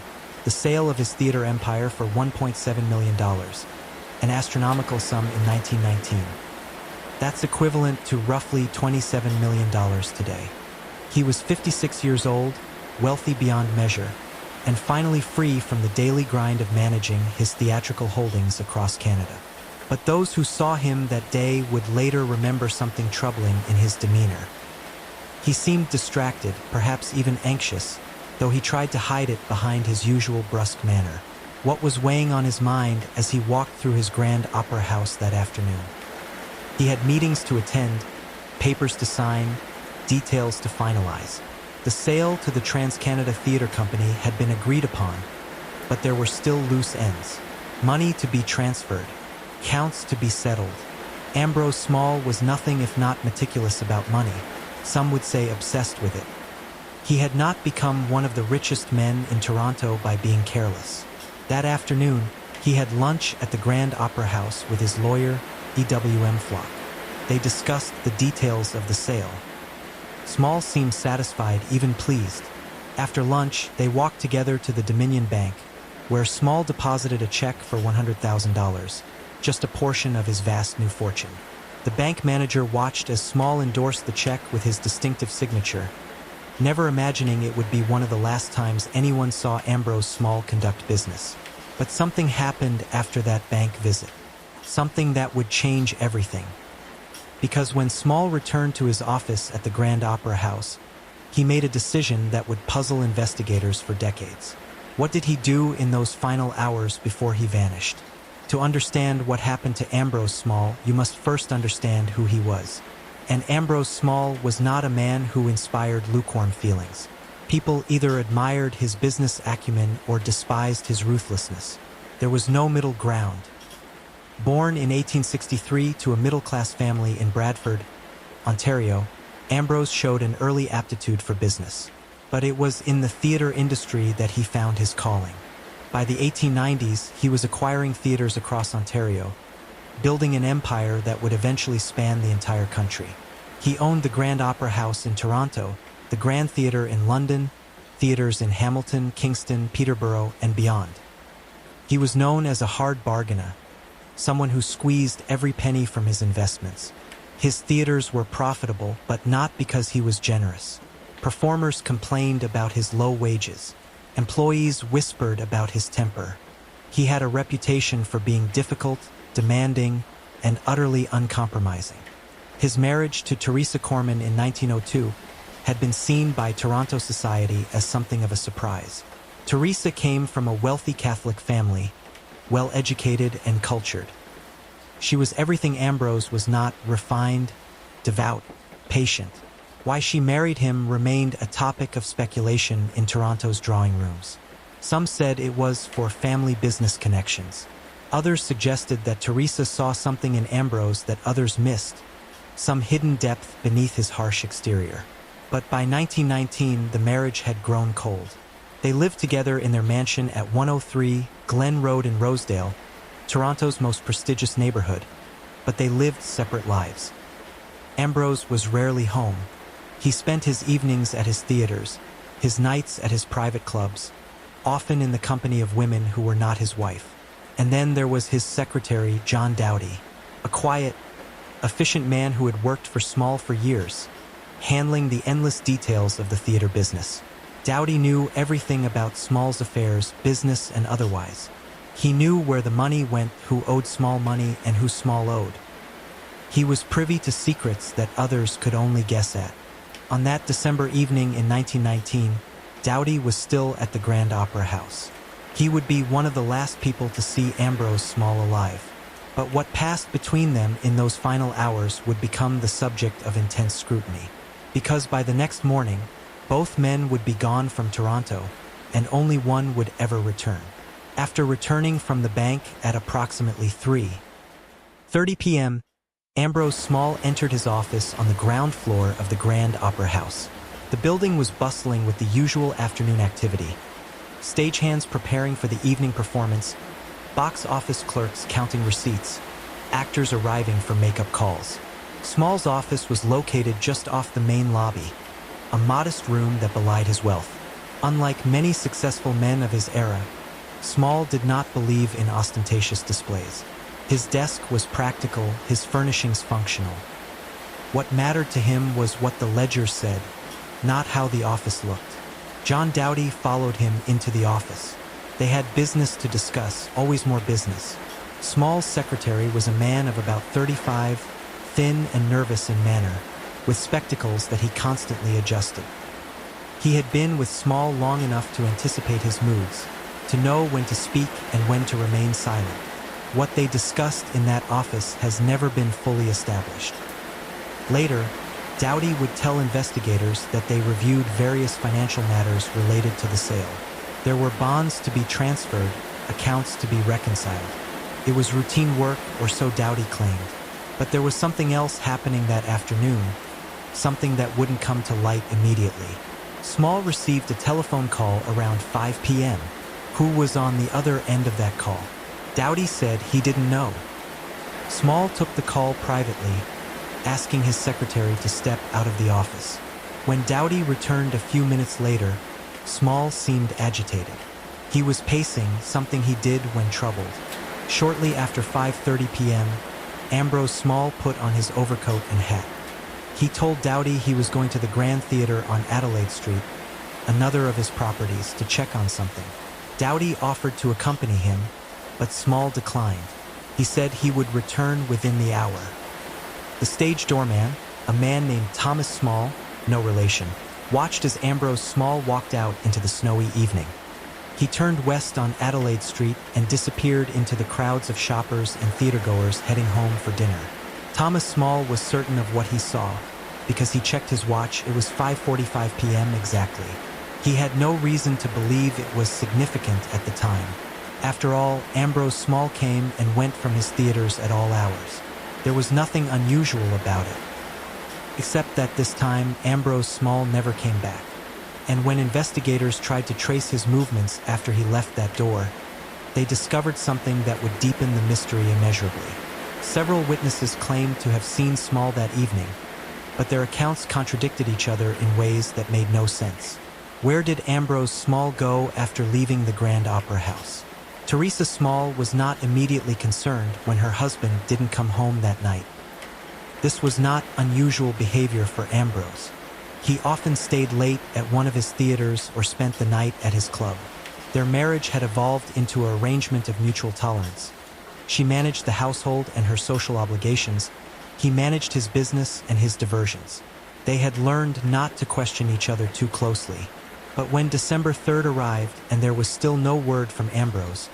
the sale of his theater empire for $1.7 million, an astronomical sum in 1919. That's equivalent to roughly $27 million today. He was 56 years old, wealthy beyond measure, and finally free from the daily grind of managing his theatrical holdings across Canada. But those who saw him that day would later remember something troubling in his demeanor. He seemed distracted, perhaps even anxious, though he tried to hide it behind his usual brusque manner. What was weighing on his mind as he walked through his Grand Opera House that afternoon? He had meetings to attend, papers to sign, details to finalize. The sale to the TransCanada Theatre Company had been agreed upon, but there were still loose ends. Money to be transferred, counts to be settled. Ambrose Small was nothing if not meticulous about money. Some would say obsessed with it. He had not become one of the richest men in Toronto by being careless. That afternoon, he had lunch at the Grand Opera House with his lawyer, E.W.M. Flock. They discussed the details of the sale. Small seemed satisfied, even pleased. After lunch, they walked together to the Dominion Bank, where Small deposited a check for $100,000, just a portion of his vast new fortune. The bank manager watched as Small endorsed the check with his distinctive signature, never imagining it would be one of the last times anyone saw Ambrose Small conduct business. But something happened after that bank visit. Something that would change everything. Because when Small returned to his office at the Grand Opera House, he made a decision that would puzzle investigators for decades. What did he do in those final hours before he vanished? To understand what happened to Ambrose Small, you must first understand who he was. And Ambrose Small was not a man who inspired lukewarm feelings. People either admired his business acumen or despised his ruthlessness. There was no middle ground. Born in 1863 to a middle-class family in Bradford, Ontario, Ambrose showed an early aptitude for business. But it was in the theater industry that he found his calling. By the 1890s, he was acquiring theaters across Ontario, building an empire that would eventually span the entire country. He owned the Grand Opera House in Toronto, the Grand Theatre in London, theaters in Hamilton, Kingston, Peterborough, and beyond. He was known as a hard bargainer, someone who squeezed every penny from his investments. His theaters were profitable, but not because he was generous. Performers complained about his low wages. Employees whispered about his temper. He had a reputation for being difficult, demanding, and utterly uncompromising. His marriage to Teresa Corman in 1902 had been seen by Toronto society as something of a surprise. Teresa came from a wealthy Catholic family, well-educated and cultured. She was everything Ambrose was not: refined, devout, patient. Why she married him remained a topic of speculation in Toronto's drawing rooms. Some said it was for family business connections. Others suggested that Teresa saw something in Ambrose that others missed, some hidden depth beneath his harsh exterior. But by 1919, the marriage had grown cold. They lived together in their mansion at 103 Glen Road in Rosedale, Toronto's most prestigious neighborhood, but they lived separate lives. Ambrose was rarely home. He spent his evenings at his theaters, his nights at his private clubs, often in the company of women who were not his wife. And then there was his secretary, John Dowdy, a quiet, efficient man who had worked for Small for years, handling the endless details of the theater business. Dowdy knew everything about Small's affairs, business and otherwise. He knew where the money went, who owed Small money, and who Small owed. He was privy to secrets that others could only guess at. On that December evening in 1919, Dowdy was still at the Grand Opera House. He would be one of the last people to see Ambrose Small alive. But what passed between them in those final hours would become the subject of intense scrutiny. Because by the next morning, both men would be gone from Toronto, and only one would ever return. After returning from the bank at approximately 3:30 p.m., Ambrose Small entered his office on the ground floor of the Grand Opera House. The building was bustling with the usual afternoon activity. Stagehands preparing for the evening performance, box office clerks counting receipts, actors arriving for makeup calls. Small's office was located just off the main lobby, a modest room that belied his wealth. Unlike many successful men of his era, Small did not believe in ostentatious displays. His desk was practical, his furnishings functional. What mattered to him was what the ledger said, not how the office looked. John Dowdy followed him into the office. They had business to discuss, always more business. Small's secretary was a man of about 35, thin and nervous in manner, with spectacles that he constantly adjusted. He had been with Small long enough to anticipate his moods, to know when to speak and when to remain silent. What they discussed in that office has never been fully established. Later, Dowdy would tell investigators that they reviewed various financial matters related to the sale. There were bonds to be transferred, accounts to be reconciled. It was routine work, or so Dowdy claimed. But there was something else happening that afternoon, something that wouldn't come to light immediately. Small received a telephone call around 5 p.m. Who was on the other end of that call? Dowdy said he didn't know. Small took the call privately, asking his secretary to step out of the office. When Dowdy returned a few minutes later, Small seemed agitated. He was pacing, something he did when troubled. Shortly after 5:30 p.m., Ambrose Small put on his overcoat and hat. He told Dowdy he was going to the Grand Theater on Adelaide Street, another of his properties, to check on something. Dowdy offered to accompany him, but Small declined. He said he would return within the hour. The stage doorman, a man named Thomas Small, no relation, watched as Ambrose Small walked out into the snowy evening. He turned west on Adelaide Street and disappeared into the crowds of shoppers and theatergoers heading home for dinner. Thomas Small was certain of what he saw, because he checked his watch. It was 5:45 p.m. exactly. He had no reason to believe it was significant at the time. After all, Ambrose Small came and went from his theaters at all hours. There was nothing unusual about it, except that this time Ambrose Small never came back. And when investigators tried to trace his movements after he left that door, they discovered something that would deepen the mystery immeasurably. Several witnesses claimed to have seen Small that evening, but their accounts contradicted each other in ways that made no sense. Where did Ambrose Small go after leaving the Grand Opera House? Teresa Small was not immediately concerned when her husband didn't come home that night. This was not unusual behavior for Ambrose. He often stayed late at one of his theaters or spent the night at his club. Their marriage had evolved into an arrangement of mutual tolerance. She managed the household and her social obligations. He managed his business and his diversions. They had learned not to question each other too closely. But when December 3rd arrived and there was still no word from Ambrose,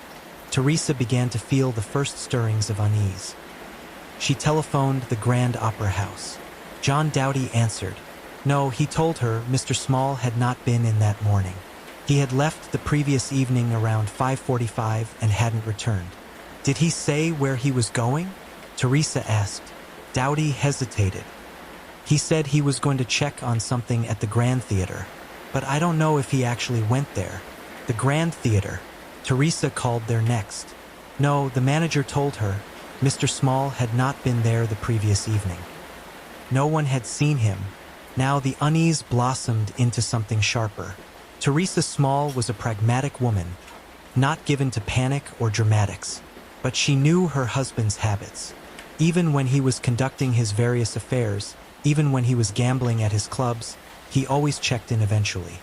Teresa began to feel the first stirrings of unease. She telephoned the Grand Opera House. John Dowdy answered. No, he told her Mr. Small had not been in that morning. He had left the previous evening around 5:45 and hadn't returned. Did he say where he was going? Teresa asked. Dowdy hesitated. He said he was going to check on something at the Grand Theater, but I don't know if he actually went there. The Grand Theater. Teresa called there next. No, the manager told her Mr. Small had not been there the previous evening. No one had seen him. Now the unease blossomed into something sharper. Teresa Small was a pragmatic woman, not given to panic or dramatics, but she knew her husband's habits. Even when he was conducting his various affairs, even when he was gambling at his clubs, he always checked in eventually.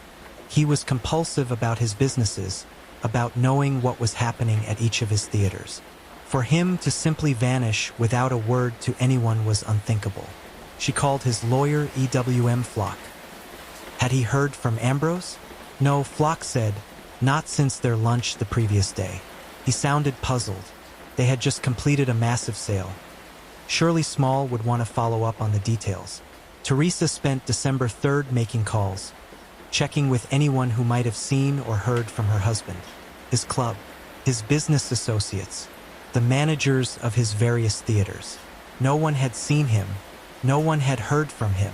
He was compulsive about his businesses, about knowing what was happening at each of his theaters. For him to simply vanish without a word to anyone was unthinkable. She called his lawyer EWM Flock. Had he heard from Ambrose? No, Flock said, not since their lunch the previous day. He sounded puzzled. They had just completed a massive sale. Surely Small would want to follow up on the details. Teresa spent December 3rd making calls, checking with anyone who might have seen or heard from her husband, his club, his business associates, the managers of his various theaters. No one had seen him. No one had heard from him.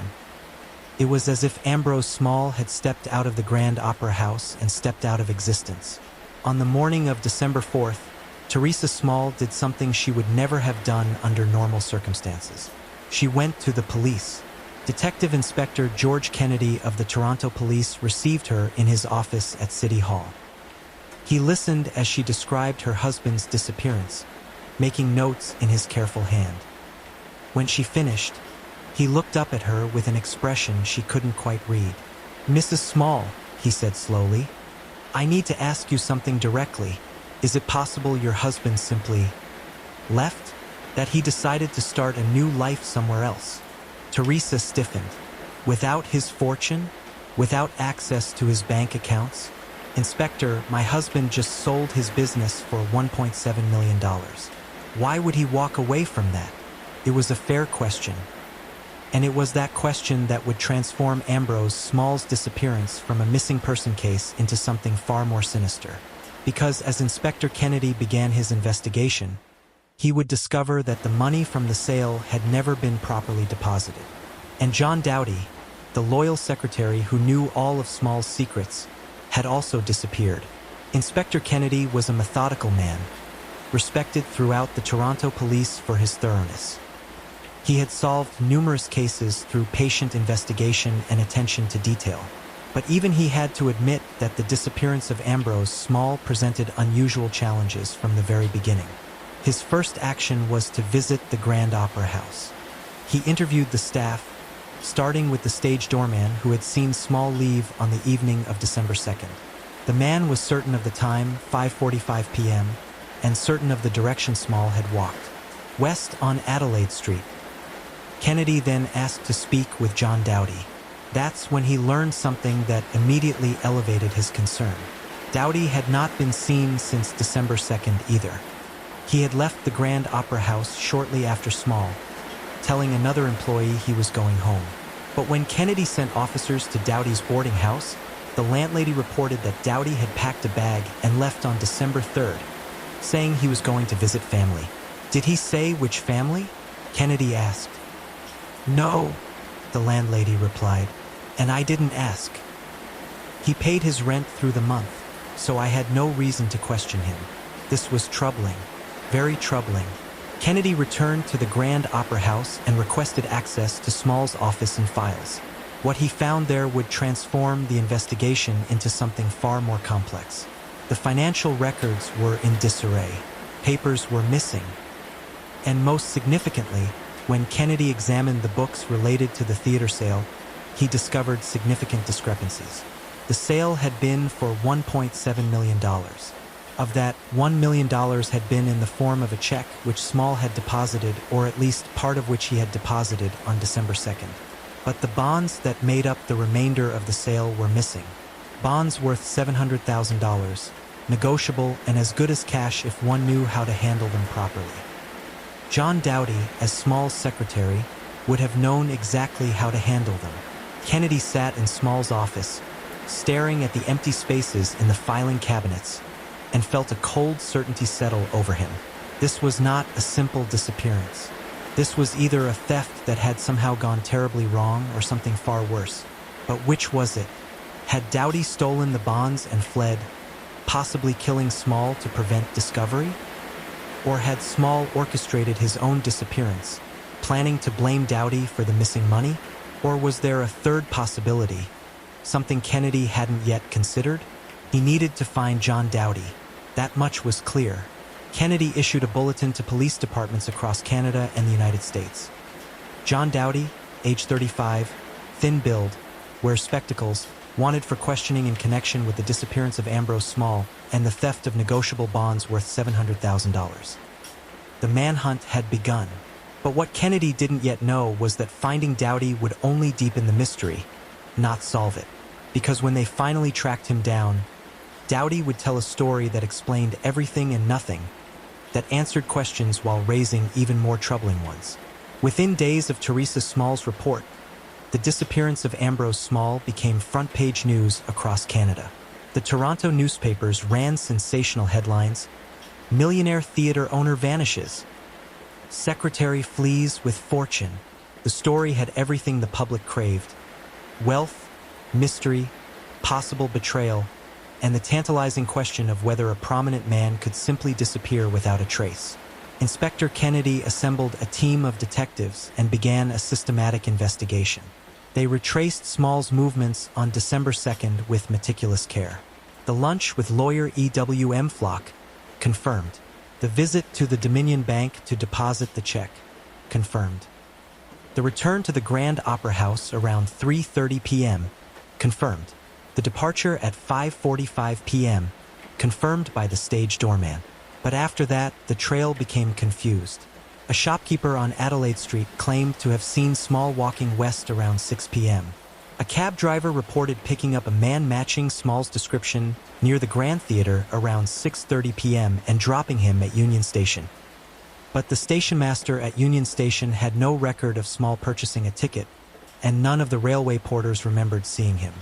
It was as if Ambrose Small had stepped out of the Grand Opera House and stepped out of existence. On the morning of December 4th, Teresa Small did something she would never have done under normal circumstances. She went to the police. Detective Inspector George Kennedy of the Toronto Police received her in his office at City Hall. He listened as she described her husband's disappearance, making notes in his careful hand. When she finished, he looked up at her with an expression she couldn't quite read. "Mrs. Small," he said slowly, "I need to ask you something directly. Is it possible your husband simply left? That he decided to start a new life somewhere else?" Teresa stiffened. "Without his fortune? Without access to his bank accounts? Inspector, my husband just sold his business for $1.7 million. Why would he walk away from that?" It was a fair question. And it was that question that would transform Ambrose Small's disappearance from a missing person case into something far more sinister. Because as Inspector Kennedy began his investigation, he would discover that the money from the sale had never been properly deposited. And John Dowdy, the loyal secretary who knew all of Small's secrets, had also disappeared. Inspector Kennedy was a methodical man, respected throughout the Toronto Police for his thoroughness. He had solved numerous cases through patient investigation and attention to detail. But even he had to admit that the disappearance of Ambrose Small presented unusual challenges from the very beginning. His first action was to visit the Grand Opera House. He interviewed the staff, starting with the stage doorman who had seen Small leave on the evening of December 2nd. The man was certain of the time, 5:45 p.m., and certain of the direction Small had walked, west on Adelaide Street. Kennedy then asked to speak with John Dowdy. That's when he learned something that immediately elevated his concern. Dowdy had not been seen since December 2nd either. He had left the Grand Opera House shortly after Small, telling another employee he was going home. But when Kennedy sent officers to Dowdy's boarding house, the landlady reported that Dowdy had packed a bag and left on December 3rd, saying he was going to visit family. "Did he say which family?" Kennedy asked. "No," the landlady replied, "and I didn't ask. He paid his rent through the month, so I had no reason to question him." This was troubling, very troubling. Kennedy returned to the Grand Opera House and requested access to Small's office and files. What he found there would transform the investigation into something far more complex. The financial records were in disarray. Papers were missing. And most significantly, when Kennedy examined the books related to the theater sale, he discovered significant discrepancies. The sale had been for $1.7 million. Of that, $1 million had been in the form of a check which Small had deposited, or at least part of which he had deposited, on December 2nd. But the bonds that made up the remainder of the sale were missing. Bonds worth $700,000, negotiable and as good as cash if one knew how to handle them properly. John Dowdy, as Small's secretary, would have known exactly how to handle them. Kennedy sat in Small's office, staring at the empty spaces in the filing cabinets, and felt a cold certainty settle over him. This was not a simple disappearance. This was either a theft that had somehow gone terribly wrong or something far worse. But which was it? Had Dowdy stolen the bonds and fled, possibly killing Small to prevent discovery? Or had Small orchestrated his own disappearance, planning to blame Dowdy for the missing money? Or was there a third possibility, something Kennedy hadn't yet considered? He needed to find John Dowdy. That much was clear. Kennedy issued a bulletin to police departments across Canada and the United States. John Dowdy, age 35, thin build, wears spectacles, wanted for questioning in connection with the disappearance of Ambrose Small and the theft of negotiable bonds worth $700,000. The manhunt had begun. But what Kennedy didn't yet know was that finding Dowdy would only deepen the mystery, not solve it. Because when they finally tracked him down, Dowdy would tell a story that explained everything and nothing, that answered questions while raising even more troubling ones. Within days of Teresa Small's report, the disappearance of Ambrose Small became front-page news across Canada. The Toronto newspapers ran sensational headlines, Millionaire theater owner vanishes. Secretary flees with fortune. The story had everything the public craved: wealth, mystery, possible betrayal, and the tantalizing question of whether a prominent man could simply disappear without a trace. Inspector Kennedy assembled a team of detectives and began a systematic investigation. They retraced Small's movements on December 2nd with meticulous care. The lunch with lawyer E.W.M. Flock, confirmed. The visit to the Dominion Bank to deposit the check, confirmed. The return to the Grand Opera House around 3:30 p.m., confirmed. The departure at 5:45 p.m., confirmed by the stage doorman. But after that, the trail became confused. A shopkeeper on Adelaide Street claimed to have seen Small walking west around 6 p.m. A cab driver reported picking up a man matching Small's description near the Grand Theater around 6:30 p.m. and dropping him at Union Station. But the station master at Union Station had no record of Small purchasing a ticket, and none of the railway porters remembered seeing him.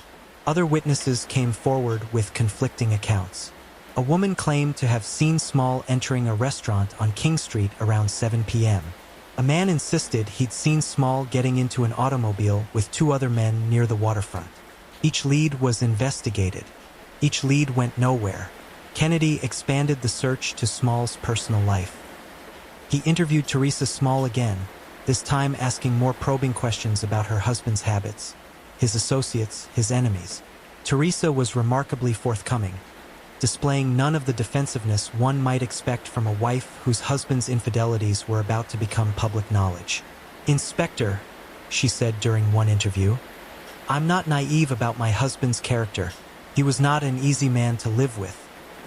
Other witnesses came forward with conflicting accounts. A woman claimed to have seen Small entering a restaurant on King Street around 7 p.m. A man insisted he'd seen Small getting into an automobile with two other men near the waterfront. Each lead was investigated. Each lead went nowhere. Kennedy expanded the search to Small's personal life. He interviewed Teresa Small again, this time asking more probing questions about her husband's habits, his associates, his enemies. Teresa was remarkably forthcoming, displaying none of the defensiveness one might expect from a wife whose husband's infidelities were about to become public knowledge. "Inspector," she said during one interview, "I'm not naive about my husband's character. He was not an easy man to live with.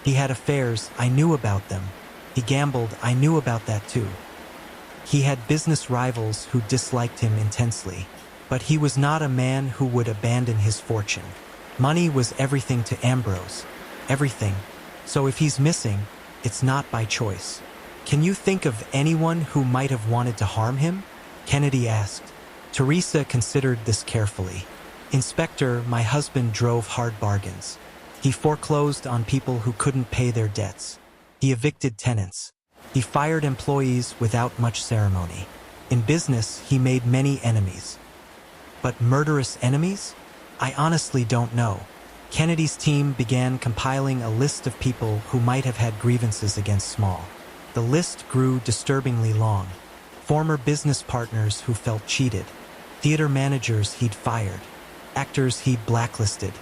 He had affairs, I knew about them. He gambled, I knew about that too. He had business rivals who disliked him intensely. But he was not a man who would abandon his fortune. Money was everything to Ambrose. Everything. So if he's missing, it's not by choice." "Can you think of anyone who might have wanted to harm him?" Kennedy asked. Teresa considered this carefully. "Inspector, my husband drove hard bargains. He foreclosed on people who couldn't pay their debts. He evicted tenants. He fired employees without much ceremony. In business, he made many enemies." But murderous enemies? I honestly don't know. Kennedy's team began compiling a list of people who might have had grievances against Small. The list grew disturbingly long. Former business partners who felt cheated, theater managers he'd fired, actors he'd blacklisted,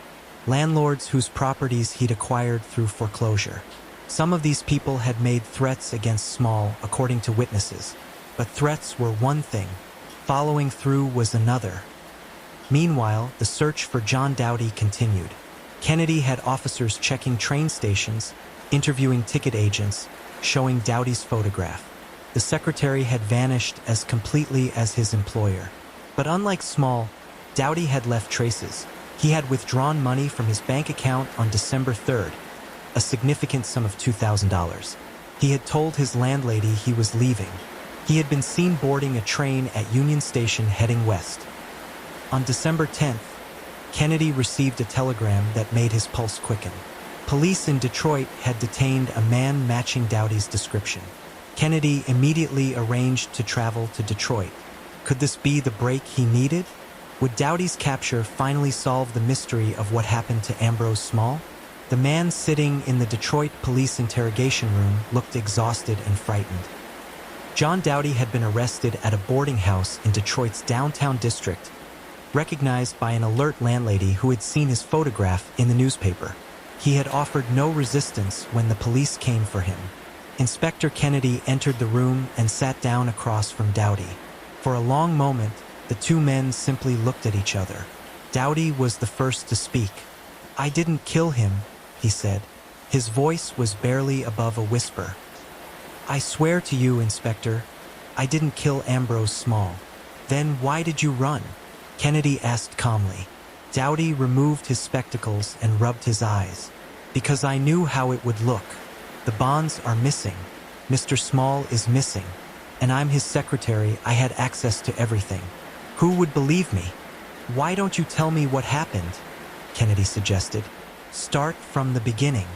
landlords whose properties he'd acquired through foreclosure. Some of these people had made threats against Small, according to witnesses. But threats were one thing. Following through was another. Meanwhile, the search for John Doughty continued. Kennedy had officers checking train stations, interviewing ticket agents, showing Doughty's photograph. The secretary had vanished as completely as his employer. But unlike Small, Doughty had left traces. He had withdrawn money from his bank account on December 3rd, a significant sum of $2,000. He had told his landlady he was leaving. He had been seen boarding a train at Union Station heading west. On December 10th, Kennedy received a telegram that made his pulse quicken. Police in Detroit had detained a man matching Doughty's description. Kennedy immediately arranged to travel to Detroit. Could this be the break he needed? Would Doughty's capture finally solve the mystery of what happened to Ambrose Small? The man sitting in the Detroit police interrogation room looked exhausted and frightened. John Doughty had been arrested at a boarding house in Detroit's downtown district, recognized by an alert landlady who had seen his photograph in the newspaper. He had offered no resistance when the police came for him. Inspector Kennedy entered the room and sat down across from Doughty. For a long moment, the two men simply looked at each other. Doughty was the first to speak. "I didn't kill him," he said. His voice was barely above a whisper. "I swear to you, Inspector, I didn't kill Ambrose Small." "Then why did you run?" Kennedy asked calmly. Doughty removed his spectacles and rubbed his eyes. "Because I knew how it would look. The bonds are missing. Mr. Small is missing. And I'm his secretary. I had access to everything. Who would believe me?" "Why don't you tell me what happened?" Kennedy suggested. "Start from the beginning."